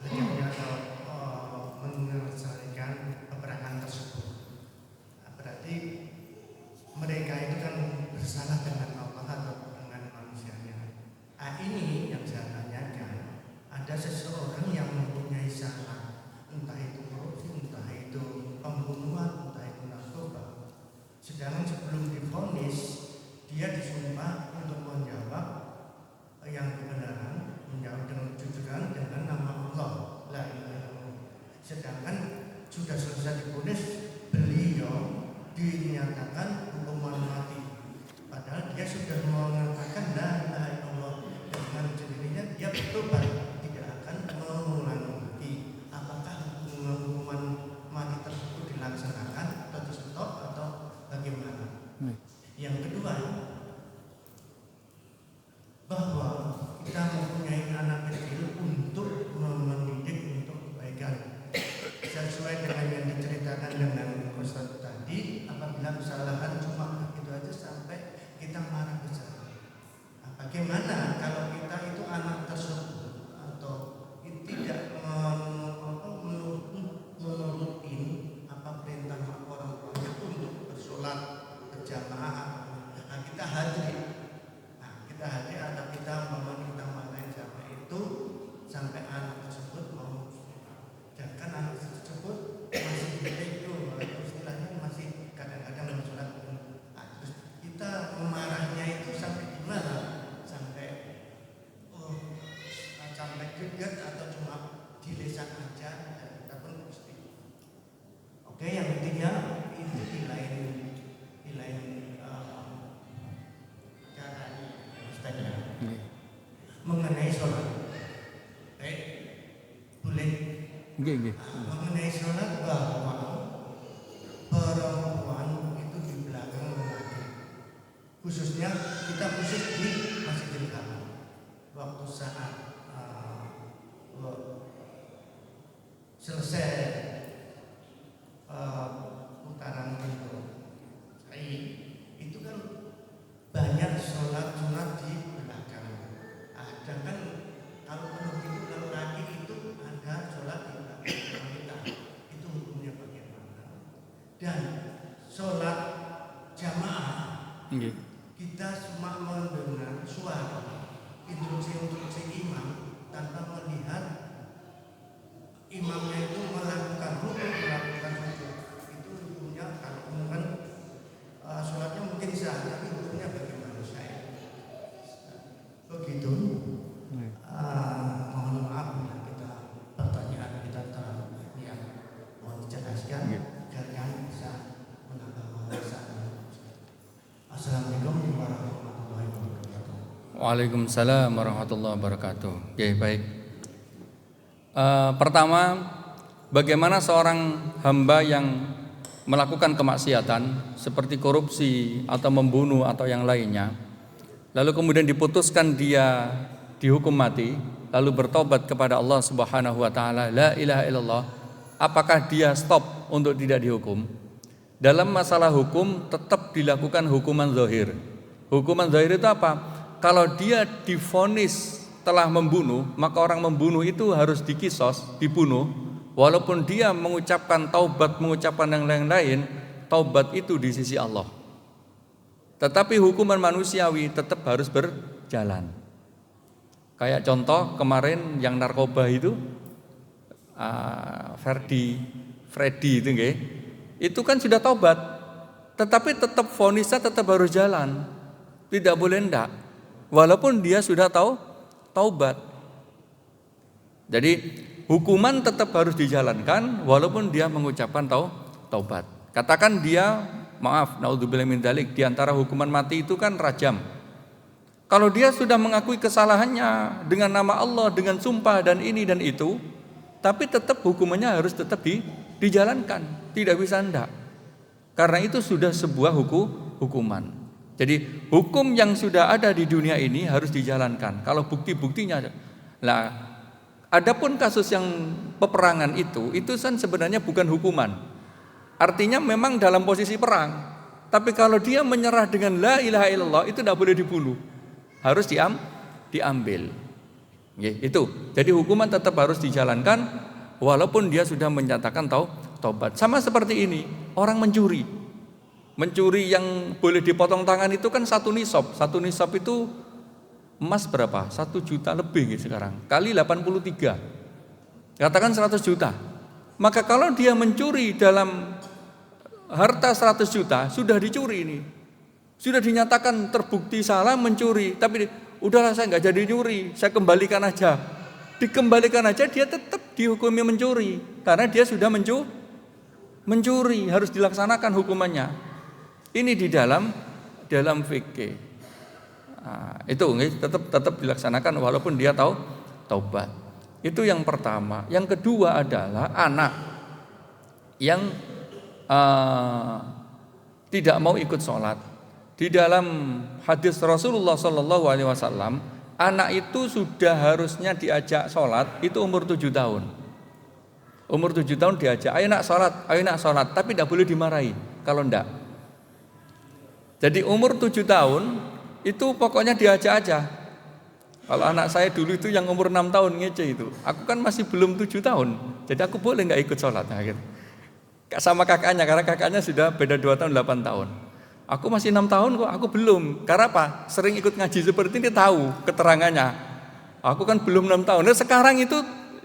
hanya menyelesaikan peperangan tersebut. Berarti mereka itu kan bersalah dengan Allah atau dengan manusianya. Ini yang saya tanyakan, ada seseorang yang mempunyai salah, entah itu korupsi, entah itu pembunuhan, entah itu narkoba. Sedangkan sebelum divonis, dia disumpah untuk menjawab yang kebenaran, menjawab dengan kejujuran dengan nama Allah, la ilaha illallah. Sedangkan sudah selesai divonis, beliau dinyatakan hukuman mati, padahal dia sudah mengatakan la ilaha illallah, dengan sendirinya dia bertobat tidak akan mengulangi mati. Apakah hukuman mati tersebut dilaksanakan atau di stop atau bagaimana? Yang kedua, bahwa kita mempunyai anak kecil untuk mendidik untuk kebaikan sesuai dengan yang diceritakan dengan Ustaz tadi. Apabila kesalahan cuma itu aja sampai kita marah besar, bagaimana kalau kita itu anak tersebut kita hadir. Nah, kita hadir atau kita meminta sama itu sampai anak tersebut mau sedangkan anak tersebut masih itu istilahnya masih kadang-kadang mau sholat. Nah, terus kita memarahnya itu sampai gimana? Sampai greget atau cuma di lisan aja, kita pun mesti. Oke, yang ketiga itu di lain cara Ustaznya mengenai sholat. Boleh. Mengenai sholat bahwa perempuan itu di belakang laki. Khususnya kita khusus di Masjidil Haram. Waktu saat selesai putaran itu kan banyak sholat sunat di belakang. Ada kan kalau penuh itu kalau lagi itu ada sholat di belakang kita. Itu hukumnya bagaimana? Dan sholat jamaah kita cuma mendengar suara instruksi imam tanpa melihat imamnya itu melakukan rukun. Itu hukumnya kalau kan sholatnya mungkin sah, tapi hukumnya bagaimana saya? Begitu. Mohon maaf bila kita pertanyaan kita terlalu banyak. Mohon dijelaskan agar kami bisa menambah wawasan. Assalamualaikum warahmatullahi wabarakatuh. Waalaikumsalam warahmatullahi wabarakatuh. Oke, baik. Pertama, bagaimana seorang hamba yang melakukan kemaksiatan seperti korupsi atau membunuh atau yang lainnya, lalu kemudian diputuskan dia dihukum mati, lalu bertobat kepada Allah Subhanahu wa taala, la ilaha illallah, apakah dia stop untuk tidak dihukum? Dalam masalah hukum tetap dilakukan hukuman zahir. Hukuman zahir itu apa? Kalau dia divonis telah membunuh, maka orang membunuh itu harus dikisos, dibunuh. Walaupun dia mengucapkan taubat, mengucapkan yang lain-lain, taubat itu di sisi Allah. Tetapi hukuman manusiawi tetap harus berjalan. Kayak contoh kemarin yang narkoba itu, Freddy itu nggih. Itu kan sudah taubat, tetapi tetap vonisnya tetap harus jalan, tidak boleh ndak, walaupun dia sudah taubat. Jadi hukuman tetap harus dijalankan, walaupun dia mengucapkan taubat. Katakan dia, maaf, naudzubillah min dzalik, di antara hukuman mati itu kan rajam. Kalau dia sudah mengakui kesalahannya dengan nama Allah, dengan sumpah dan ini dan itu, tapi tetap hukumannya harus tetap dijalankan, tidak bisa ndak. Karena itu sudah sebuah hukuman. Jadi hukum yang sudah ada di dunia ini harus dijalankan. Kalau bukti-buktinya, lah, adapun kasus yang peperangan itu kan sebenarnya bukan hukuman. Artinya memang dalam posisi perang. Tapi kalau dia menyerah dengan la ilaha illallah itu tidak boleh dibunuh, harus diambil. Itu. Jadi hukuman tetap harus dijalankan walaupun dia sudah menyatakan taubat. Sama seperti ini, orang mencuri yang boleh dipotong tangan itu kan 1 nisab. 1 nisab itu emas berapa? 1 juta lebih sekarang. Kali 83. Katakan 100 juta. Maka kalau dia mencuri dalam harta 100 juta, sudah dicuri ini. Sudah dinyatakan terbukti salah mencuri, tapi udahlah saya nggak jadi nyuri, saya kembalikan aja. Dikembalikan aja dia tetap dihukumi mencuri karena dia sudah mencuri, harus dilaksanakan hukumannya. Ini di dalam fikih. Nah, itu tetap dilaksanakan walaupun dia taubat. Itu yang pertama. Yang kedua adalah anak yang tidak mau ikut sholat. Di dalam hadis Rasulullah SAW, anak itu sudah harusnya diajak sholat itu umur 7 tahun. Umur 7 tahun diajak, ayo nak sholat, tapi tidak boleh dimarahi kalau enggak. Jadi umur 7 tahun itu pokoknya diajak aja. Kalau anak saya dulu itu yang umur 6 tahun ngece itu, aku kan masih belum 7 tahun, jadi aku boleh enggak ikut sholat. Nah, gitu. Sama kakaknya, karena kakaknya sudah beda 2 tahun 8 tahun. Aku masih 6 tahun kok, aku belum. Karena apa? Sering ikut ngaji seperti ini tahu keterangannya. Aku kan belum 6 tahun. Nah,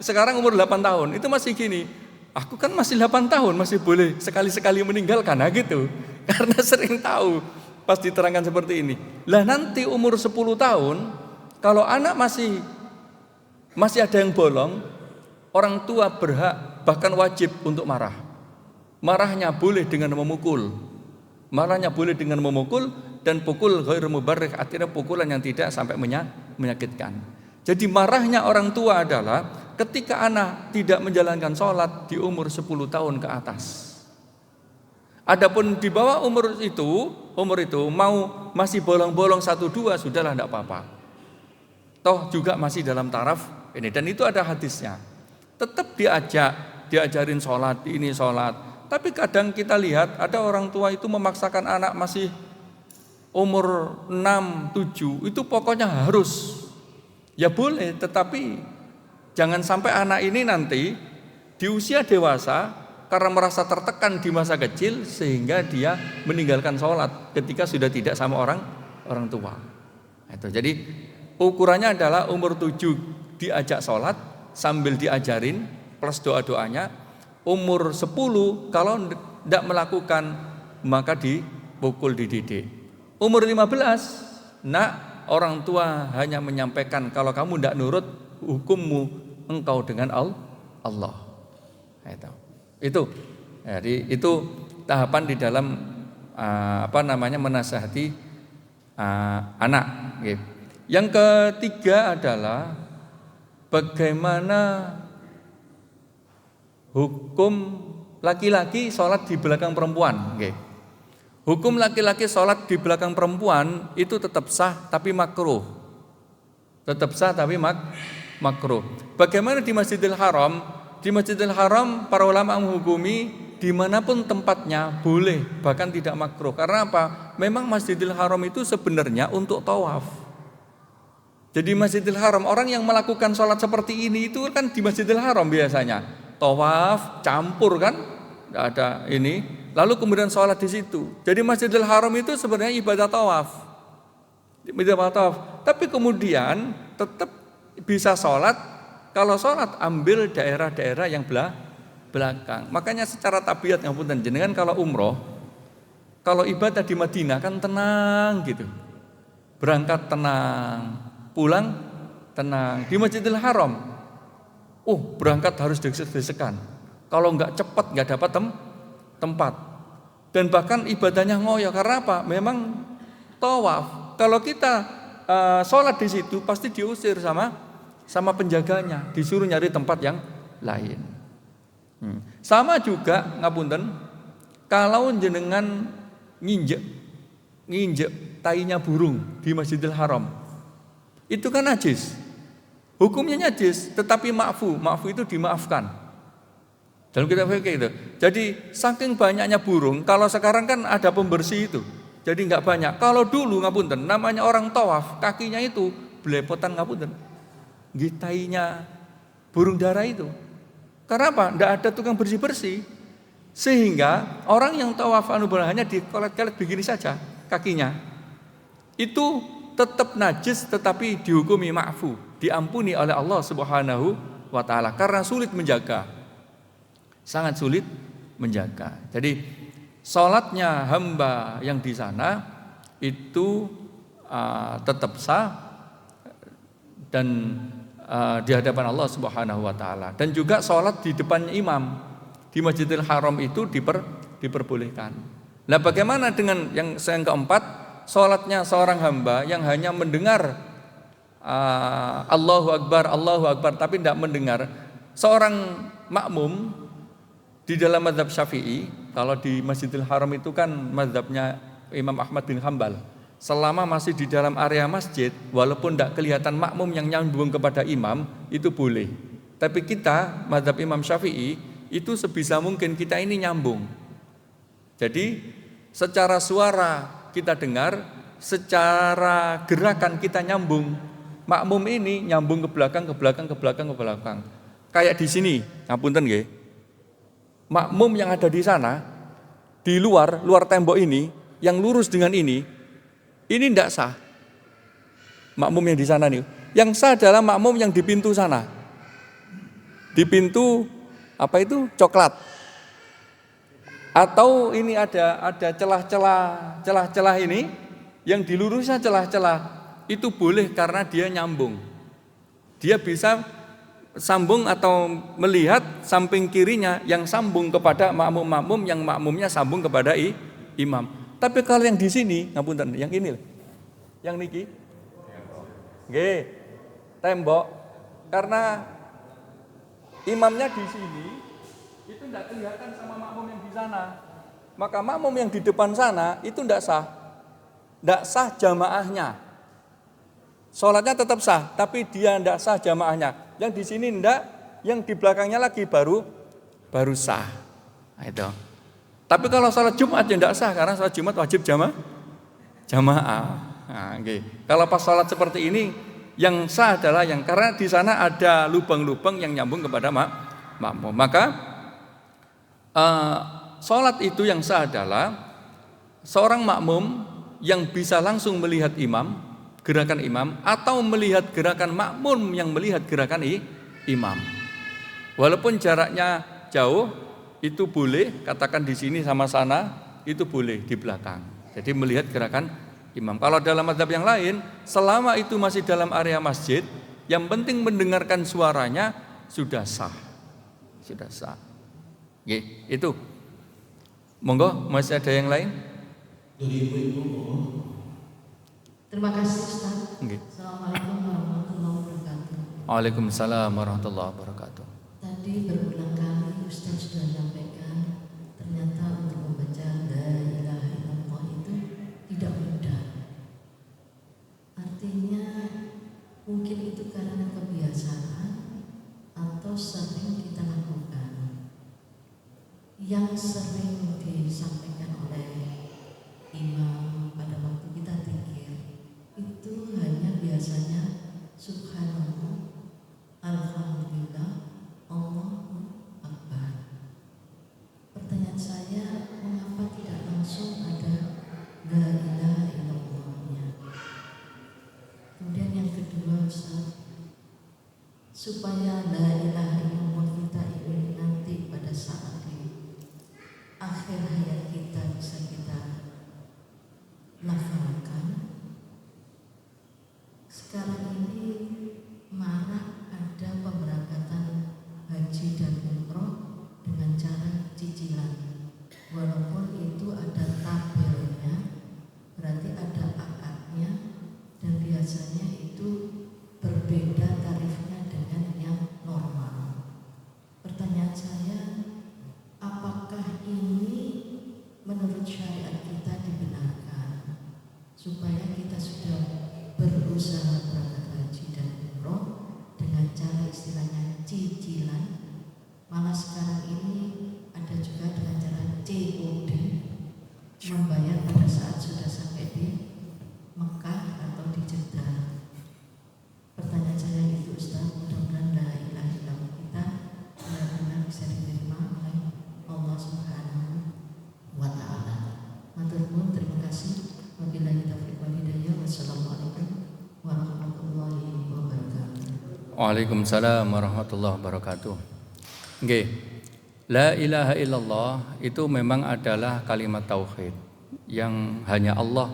sekarang umur 8 tahun, itu masih gini. Aku kan masih 8 tahun, masih boleh sekali-sekali meninggalkan, nah gitu. Karena sering tahu pas diterangkan seperti ini. Lah nanti umur 10 tahun, kalau anak masih ada yang bolong, orang tua berhak bahkan wajib untuk marah. Marahnya boleh dengan memukul. Marahnya boleh dengan memukul dan pukul ghairu mubarrih, artinya pukulan yang tidak sampai menyakitkan. Jadi marahnya orang tua adalah ketika anak tidak menjalankan sholat di umur 10 tahun ke atas. Adapun di bawah umur itu mau masih bolong-bolong 1-2 sudahlah tidak apa-apa. Toh juga masih dalam taraf ini, dan itu ada hadisnya. Tetap diajarin sholat, ini sholat. Tapi kadang kita lihat ada orang tua itu memaksakan anak masih umur 6-7 itu pokoknya harus. Ya boleh, tetapi jangan sampai anak ini nanti di usia dewasa karena merasa tertekan di masa kecil sehingga dia meninggalkan sholat ketika sudah tidak sama orang tua. Itu. Jadi ukurannya adalah umur 7 diajak sholat sambil diajarin plus doa-doanya. Umur 10 kalau tidak melakukan maka dipukul, dididik. Umur 15 orang tua hanya menyampaikan kalau kamu tidak nurut hukummu engkau dengan Allah. Itu. Jadi itu tahapan di dalam menasihati anak. Yang ketiga adalah bagaimana hukum laki-laki sholat di belakang perempuan. Hukum laki-laki sholat di belakang perempuan itu tetap sah tapi makruh. Tetap sah tapi makruh. Bagaimana di Masjidil Haram? Di Masjidil Haram para ulama menghukumi dimanapun tempatnya boleh, bahkan tidak makruh. Karena apa? Memang Masjidil Haram itu sebenarnya untuk tawaf. Jadi Masjidil Haram, orang yang melakukan sholat seperti ini itu kan di Masjidil Haram biasanya tawaf campur kan, tidak ada ini, lalu kemudian sholat di situ. Jadi Masjidil Haram itu sebenarnya ibadah tawaf, tapi kemudian tetap bisa sholat. Kalau sholat ambil daerah-daerah yang belakang. Makanya secara tabiat ngapunten jenengan kalau umroh, kalau ibadah di Madinah kan tenang gitu, berangkat tenang, pulang tenang. Di Masjidil Haram berangkat harus desek-desekan. Kalau enggak cepat enggak dapat tempat. Dan bahkan ibadahnya ngoyo. Karena apa? Memang tawaf. Kalau kita sholat di situ pasti diusir sama penjaganya, disuruh nyari tempat yang lain. Sama juga ngapunten, kalau jenengan nginjek tainya burung di Masjidil Haram, itu kan najis. Hukumnya najis, tetapi ma'fu itu dimaafkan. Dalam kitab fikih itu. Jadi saking banyaknya burung, kalau sekarang kan ada pembersih itu, jadi nggak banyak. Kalau dulu ngapunten, namanya orang tawaf, kakinya itu belepotan ngapunten, gitainya burung dara itu. Karena apa? Nggak ada tukang bersih-bersih, sehingga orang yang tawaf hanya dikolet-kolet begini saja kakinya, itu tetap najis, tetapi dihukumi ma'fu, diampuni oleh Allah Subhanahu wa ta'ala karena sulit menjaga, sangat sulit menjaga. Jadi sholatnya hamba yang di sana itu tetap sah dan di hadapan Allah Subhanahu wa ta'ala. Dan juga sholat di depan imam di Masjidil Haram itu diperbolehkan. Nah, bagaimana dengan yang keempat? Sholatnya seorang hamba yang hanya mendengar Allahu Akbar, tapi tidak mendengar. Seorang makmum di dalam mazhab Syafi'i, kalau di Masjidil Haram itu kan mazhabnya Imam Ahmad bin Hanbal, selama masih di dalam area masjid, walaupun tidak kelihatan makmum yang nyambung kepada imam, itu boleh. Tapi kita, mazhab Imam Syafi'i, itu sebisa mungkin kita ini nyambung. Jadi secara suara kita dengar, secara gerakan kita nyambung. Makmum ini nyambung ke belakang. Kayak di sini, ngapunten nggih. Makmum yang ada di sana, di luar tembok ini, yang lurus dengan ini tidak sah. Makmum yang di sana nih. Yang sah adalah makmum yang di pintu sana. Di pintu apa itu? Coklat. Atau ini ada celah-celah ini yang dilurusnya celah-celah itu boleh karena dia nyambung. Dia bisa sambung atau melihat samping kirinya yang sambung kepada makmum-makmum yang makmumnya sambung kepada imam. Tapi kalau yang di sini, ngapunten, yang ini, yang niki, nggih, tembok, karena imamnya di sini itu tidak kelihatan sama makmum yang di sana. Maka makmum yang di depan sana itu tidak sah jamaahnya. Sholatnya tetap sah, tapi dia tidak sah jamaahnya. Yang di sini tidak, yang di belakangnya lagi baru sah. Nah, itu. Tapi kalau sholat Jumat ya tidak sah, karena sholat Jumat wajib jamaah. Nah, okay. Kalau pas sholat seperti ini, yang sah adalah yang karena di sana ada lubang-lubang yang nyambung kepada makmum. Maka sholat itu yang sah adalah seorang makmum yang bisa langsung melihat imam, gerakan imam, atau melihat gerakan makmum yang melihat gerakan imam. Walaupun jaraknya jauh, itu boleh, katakan di sini sama sana, itu boleh di belakang. Jadi melihat gerakan imam. Kalau dalam mazhab yang lain, selama itu masih dalam area masjid, yang penting mendengarkan suaranya sudah sah. Sudah sah. Oke, itu. Monggo, masih ada yang lain? Dari ibu-ibu. Terima kasih Ustaz. Okay. Assalamualaikum warahmatullahi wabarakatuh. Waalaikumsalam warahmatullahi wabarakatuh. Tadi berulang kali Ustaz sudah menyampaikan ternyata untuk membaca la ilaha illallah itu tidak mudah. Artinya mungkin itu karena kebiasaan atau sering kita lakukan. Yang sering disampaikan oleh imam pada waktu kita zikir itu hanya biasanya subhanallah, alhamdulillah, Allahu akbar. Pertanyaan saya, mengapa tidak langsung ada la ilaha illallahnya? Kemudian yang kedua Ustaz, supaya la ilaha illallah kita ini nanti pada saat di akhir hayat kita bisa kita lafalkan. Sekarang ini marak ada pemberangkatan haji dan umroh dengan cara cicilan. Walaupun itu ada tabelnya, berarti ada akadnya, dan biasanya itu berbeda tarifnya dengan yang normal. Pertanyaan saya, apakah ini menurut syariat kita dibenarkan supaya kita sudah berusaha berangkat haji dan umroh dengan cara istilahnya cicilan, malah sekarang ini ada juga dengan cara COD, membayar pada saat sudah sampai di Mekah atau di Jeddah. Pertanyaan saya itu Ustaz, mudah-mudahan la ilaha illallah kita benar-benar bisa diterima oleh Allah Subhanahu wa ta'ala. Matur nuwun, terima kasih. Wabillahi taufiq wal hidayah. Wassalamualaikum warahmatullahi wabarakatuh. Waalaikumsalam warahmatullahi wabarakatuh. Oke. La ilaha illallah itu memang adalah kalimat tauhid yang hanya Allah,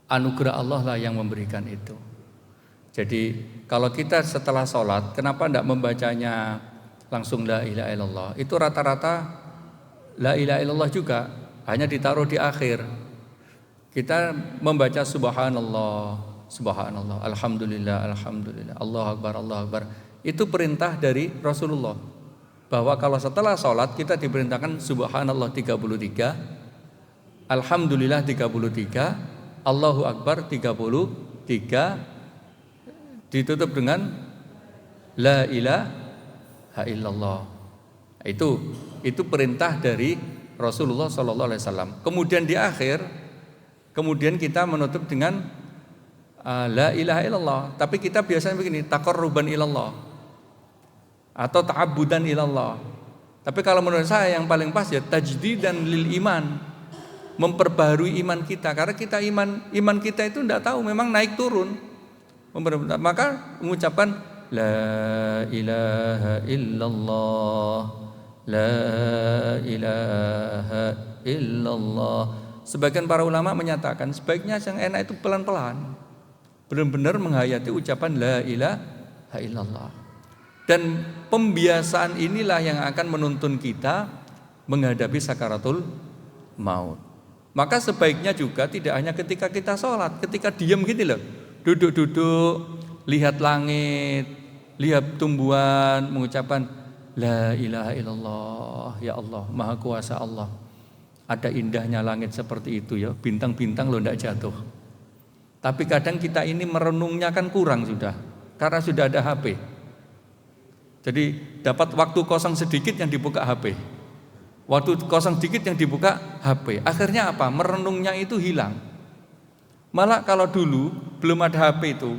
anugerah Allah lah yang memberikan itu. Jadi kalau kita setelah sholat, kenapa tidak membacanya langsung la ilaha illallah? Itu rata-rata la ilaha illallah juga, hanya ditaruh di akhir. Kita membaca subhanallah, subhanallah, alhamdulillah, alhamdulillah, Allahu akbar, Allahu akbar. Itu perintah dari Rasulullah, bahwa kalau setelah sholat kita diperintahkan subhanallah 33, alhamdulillah 33, Allahu akbar 33, ditutup dengan la ilaha illallah. Itu perintah dari Rasulullah sallallahu alaihi wasallam. Kemudian di akhir kita menutup dengan la ilaha illallah. Tapi kita biasanya begini, taqarruban ilallah atau ta'abbudan ilallah. Tapi kalau menurut saya yang paling pas ya tajdidan lil iman, memperbaharui iman kita, karena kita iman kita itu tidak tahu, memang naik turun. Maka mengucapkan la ilaha illallah, la ilaha illallah. Sebagian para ulama menyatakan sebaiknya yang enak itu pelan-pelan, benar-benar menghayati ucapan la ilaha illallah. Dan pembiasaan inilah yang akan menuntun kita menghadapi sakaratul maut. Maka sebaiknya juga tidak hanya ketika kita sholat, ketika diam gitu loh, duduk-duduk, lihat langit, lihat tumbuhan, mengucapkan la ilaha illallah, ya Allah, maha kuasa Allah. Ada indahnya langit seperti itu ya, bintang-bintang loh tidak jatuh. Tapi kadang kita ini merenungnya kan kurang sudah, karena sudah ada HP. Jadi dapat waktu kosong sedikit yang dibuka HP. Waktu kosong sedikit yang dibuka HP. Akhirnya apa? Merenungnya itu hilang. Malah kalau dulu belum ada HP itu,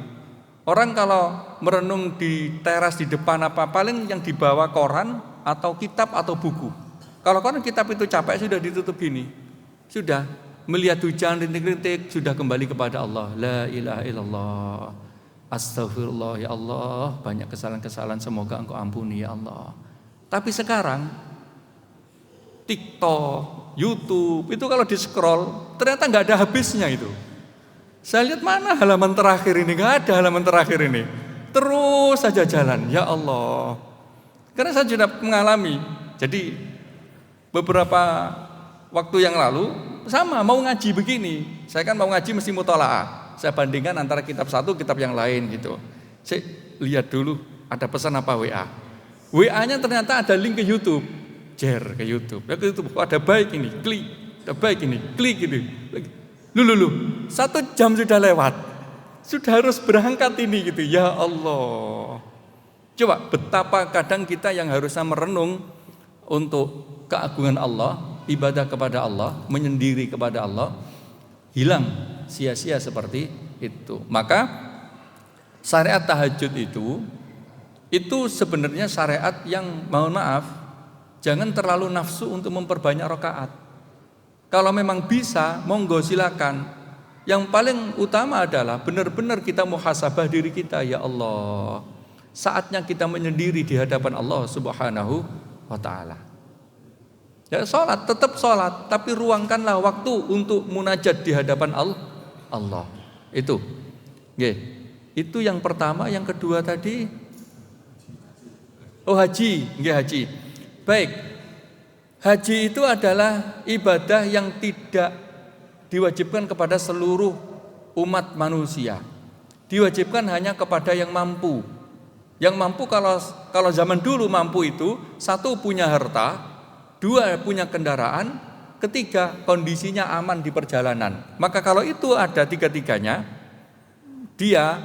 orang kalau merenung di teras di depan apa, paling yang dibawa koran atau kitab atau buku. Kalau koran kitab itu capek sudah ditutup gini. Sudah melihat hujan rintik-rintik, sudah kembali kepada Allah. La ilaha illallah. Astagfirullah ya Allah, banyak kesalahan-kesalahan semoga Engkau ampuni ya Allah. Tapi sekarang TikTok, YouTube itu kalau di scroll ternyata nggak ada habisnya itu. Saya lihat mana halaman terakhir ini, nggak ada halaman terakhir ini. Terus saja jalan, ya Allah. Karena saya sudah mengalami. Jadi beberapa waktu yang lalu sama mau ngaji begini. Saya kan mau ngaji mesti mutolaah. Saya bandingkan antara kitab satu kitab yang lain gitu. Saya lihat dulu ada pesan apa WA. WA-nya ternyata ada link ke YouTube. Share ke YouTube. Ya ke YouTube ada baik ini, klik. Ada baik ini, klik gitu. Lulu, 1 jam sudah lewat, sudah harus berangkat ini gitu. Ya Allah, coba betapa kadang kita yang harusnya merenung untuk keagungan Allah, ibadah kepada Allah, menyendiri kepada Allah, hilang sia-sia seperti itu. Maka syariat tahajud itu sebenarnya syariat yang mohon maaf, jangan terlalu nafsu untuk memperbanyak rakaat. Kalau memang bisa, monggo silakan. Yang paling utama adalah benar-benar kita muhasabah diri kita, ya Allah. Saatnya kita menyendiri di hadapan Allah Subhanahu wa taala. Ya sholat, tetap sholat, tapi ruangkanlah waktu untuk munajat di hadapan Allah. Itu. Oke. Itu yang pertama, yang kedua tadi haji, nggih haji. Baik. Haji itu adalah ibadah yang tidak diwajibkan kepada seluruh umat manusia. Diwajibkan hanya kepada yang mampu. Yang mampu kalau zaman dulu mampu itu, 1 punya harta, 2 punya kendaraan, 3 kondisinya aman di perjalanan. Maka kalau itu ada 3-tiganya, dia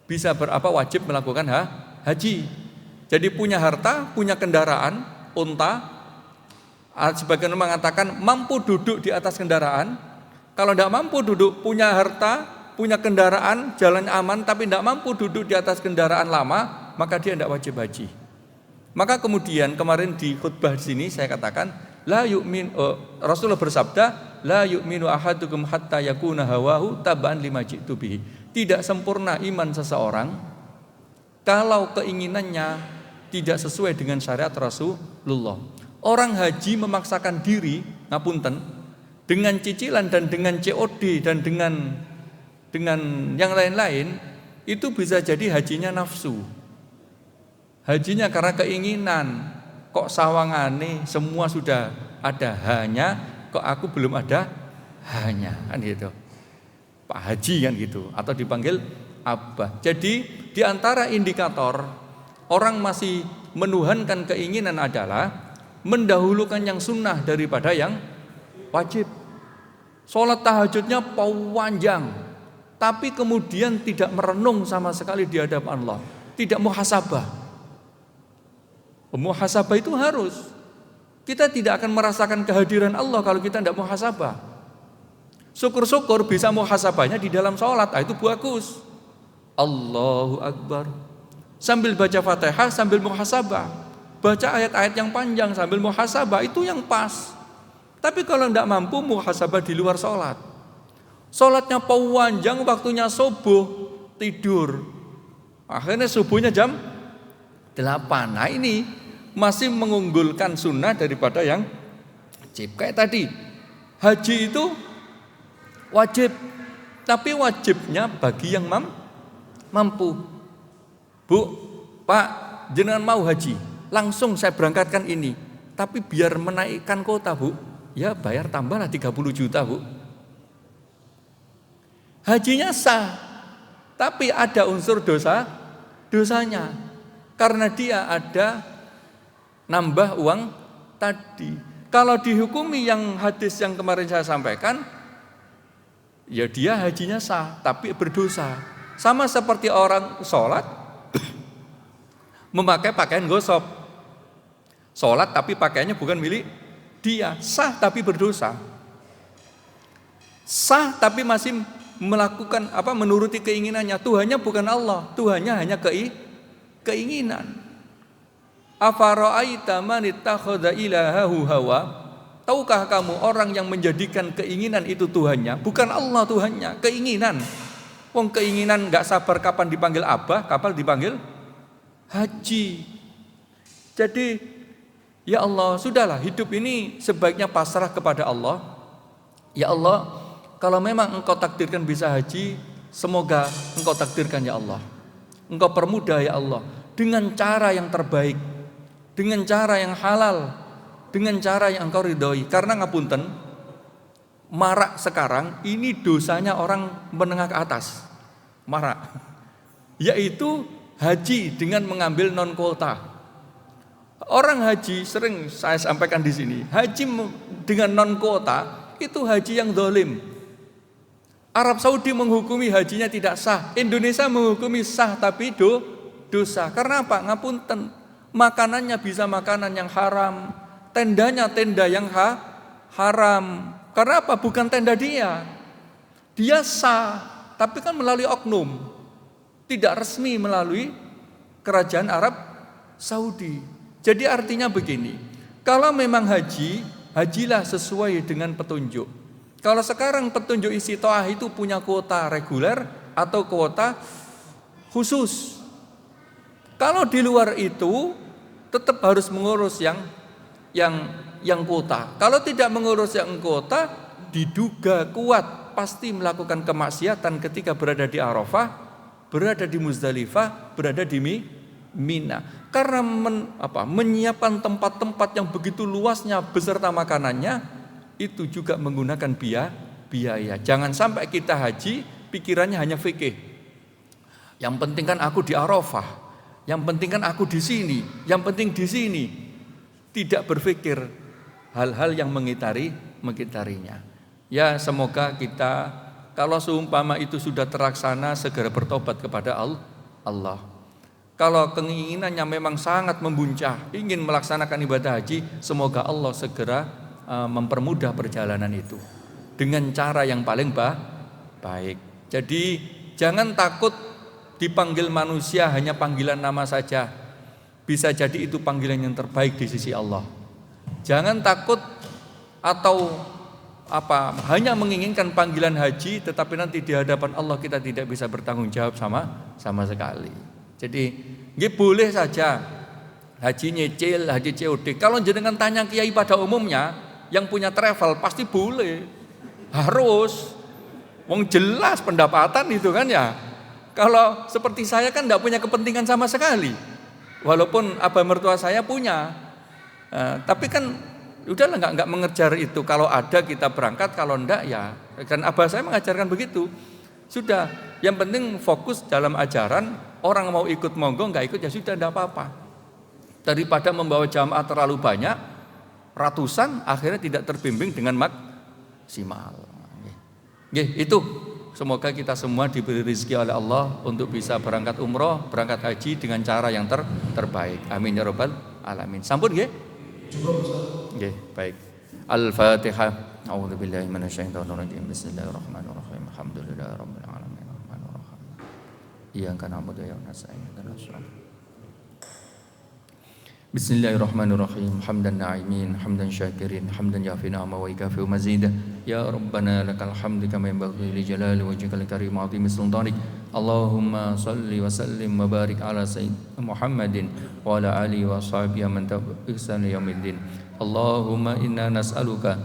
bisa wajib melakukan haji. Jadi punya harta, punya kendaraan, unta, sebagian mengatakan mampu duduk di atas kendaraan. Kalau tidak mampu duduk, punya harta, punya kendaraan, jalan aman, tapi tidak mampu duduk di atas kendaraan lama, maka dia tidak wajib haji. Maka kemudian kemarin di khutbah di sini saya katakan, Rasulullah bersabda, la yu'minu ahadukum hatta yakuna hawahu tab'an lima ji'tu bihi. Tidak sempurna iman seseorang kalau keinginannya tidak sesuai dengan syariat Rasulullah. Orang haji memaksakan diri, ngapunten, dengan cicilan dan dengan COD dan dengan yang lain-lain, itu bisa jadi hajinya nafsu. Hajinya karena keinginan. Kok sawangane semua sudah ada hanya, kok aku belum ada hanya, kan gitu. Pak Haji kan gitu, atau dipanggil Abah. Jadi di antara indikator orang masih menuhankan keinginan adalah mendahulukan yang sunnah daripada yang wajib. Sholat tahajudnya panjang, tapi kemudian tidak merenung sama sekali di hadapan Allah, tidak muhasabah. Muhasabah itu harus. Kita tidak akan merasakan kehadiran Allah kalau kita tidak muhasabah. Syukur-syukur bisa muhasabahnya di dalam sholat, itu bagus. Allahu Akbar. Sambil baca Fatihah, sambil muhasabah. Baca ayat-ayat yang panjang sambil muhasabah, itu yang pas. Tapi kalau tidak mampu, muhasabah di luar sholat. Sholatnya panjang, waktunya subuh, tidur. Akhirnya subuhnya jam 8. Nah ini masih mengunggulkan sunnah daripada yang wajib. Kayak tadi, haji itu wajib, tapi wajibnya bagi yang mampu. Bu, Pak, jenengan mau haji, langsung saya berangkatkan ini. Tapi biar menaikkan kota, Bu, ya bayar tambahlah 30 juta, Bu. Hajinya sah, tapi ada unsur dosanya. Karena dia ada nambah uang tadi. Kalau dihukumi yang hadis yang kemarin saya sampaikan, ya dia hajinya sah, tapi berdosa. Sama seperti orang sholat, memakai pakaian gosok. Sholat tapi pakaiannya bukan milik dia, sah tapi berdosa. Sah tapi masih melakukan menuruti keinginannya. Tuhannya bukan Allah, Tuhannya hanya keinginan. Afara'aita man ittakhadha ilahahu hawa? Tahukah kamu orang yang menjadikan keinginan itu Tuhannya? Bukan Allah Tuhannya, keinginan. Wong keinginan enggak sabar kapan dipanggil Abah, kapan dipanggil haji. Jadi ya Allah, sudahlah, hidup ini sebaiknya pasrah kepada Allah. Ya Allah, kalau memang Engkau takdirkan bisa haji, semoga Engkau takdirkan ya Allah. Engkau permudah ya Allah, dengan cara yang terbaik, dengan cara yang halal, dengan cara yang Engkau ridhoi. Karena ngapunten, marak sekarang ini dosanya orang menengah ke atas. Marak, yaitu haji dengan mengambil non kuota. Orang haji sering saya sampaikan di sini, haji dengan non kuota itu haji yang zalim. Arab Saudi menghukumi hajinya tidak sah, Indonesia menghukumi sah tapi dosa. Karena apa? Ngapunten, makanannya bisa makanan yang haram, tendanya tenda yang haram. Karena apa? Bukan tenda dia sah, tapi kan melalui oknum, tidak resmi melalui kerajaan Arab Saudi. Jadi artinya begini, kalau memang haji, hajilah sesuai dengan petunjuk. Kalau sekarang petunjuk istitoah itu punya kuota reguler atau kuota khusus. Kalau di luar itu tetap harus mengurus yang kuota. Kalau tidak mengurus yang kuota, diduga kuat pasti melakukan kemaksiatan ketika berada di Arafah, berada di Muzdalifah, berada di Mina. Karena menyiapkan tempat-tempat yang begitu luasnya beserta makanannya, itu juga menggunakan biaya. Jangan sampai kita haji pikirannya hanya fikih. Yang penting kan aku di Arafah, yang penting kan aku di sini, yang penting di sini. Tidak berpikir hal-hal yang mengitarinya. Ya, semoga kita kalau seumpama itu sudah terlaksana segera bertobat kepada Allah. Kalau keinginannya memang sangat membuncah, ingin melaksanakan ibadah haji, semoga Allah segera mempermudah perjalanan itu dengan cara yang paling baik. Jadi jangan takut dipanggil manusia hanya panggilan nama saja. Bisa jadi itu panggilan yang terbaik di sisi Allah. Jangan takut atau hanya menginginkan panggilan haji, tetapi nanti di hadapan Allah kita tidak bisa bertanggung jawab sama sekali. Jadi nggih boleh saja haji nyicil, haji COD. Kalau jenengan tanya kiai pada umumnya yang punya travel pasti boleh. Harus. Wong jelas pendapatan itu kan ya. Kalau seperti saya kan enggak punya kepentingan sama sekali. Walaupun abah mertua saya punya. Tapi kan udahlah enggak mengejar itu. Kalau ada kita berangkat, kalau enggak ya. Kan abah saya mengajarkan begitu. Sudah, yang penting fokus dalam ajaran. Orang mau ikut monggo, enggak ikut ya sudah, enggak apa-apa. Daripada membawa jamaah terlalu banyak, ratusan, akhirnya tidak terbimbing dengan maksimal. Itu semoga kita semua diberi rezeki oleh Allah untuk bisa berangkat umroh, berangkat haji dengan cara yang terbaik. Amin ya rabbal alamin. Sampun nggih? Cukup Ustaz. Nggih, baik. Al-Fatihah. A'udzubillahi minasyaitonirrajim. Bismillahirrahmanirrahim. Alhamdulillahirabbil alamin. Iyyaka na'budu wa iyyaka nasta'in. Bismillahirrahmanirrahim. Hamdan na'imin, hamdan syakirin, hamdan yafi ni'ama wa ikafi mazidah. Ya Rabbana lakal hamdu kama yanbaghi li jalali wajhikal karim wa 'azimi sultanik. Allahumma salli wa sallim wa barik ala sayyidina Muhammadin wa ala alihi wa sahbihi man tabi'a bi ihsan ila yaumiddin. Allahumma inna nas'aluka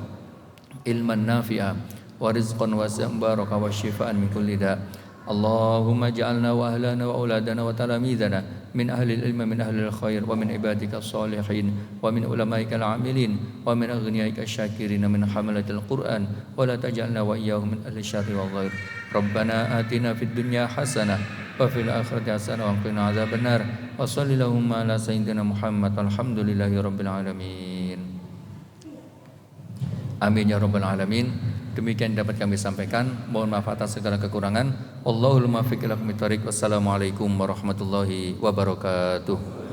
ilman nafi'a wa rizqan wasi'an baraka wa shifaan min kulli da'. Allahumma ja'alna wa ahlana wa auladana wa talamidana min ahli al-ilm min ahli al-khair wa min ibadika as-salihin wa min ulamaika al-amilin wa min aghniyaika asy-syakirin min hamalatil Qur'an wa la taj'alna wa iyyahum min ahli syarri wal ghair. Rabbana atina fid dunya hasanah wa fil akhirati hasanah wa qina adzabannar. Wa sallallahu ala sayyidina Muhammad walhamdulillahi rabbil alamin. Amin ya rabbal alamin. Demikian dapat kami sampaikan. Mohon maaf atas segala kekurangan. Wallahul muwaffiq ila aqwamit thoriq. Wassalamualaikum warahmatullahi wabarakatuh.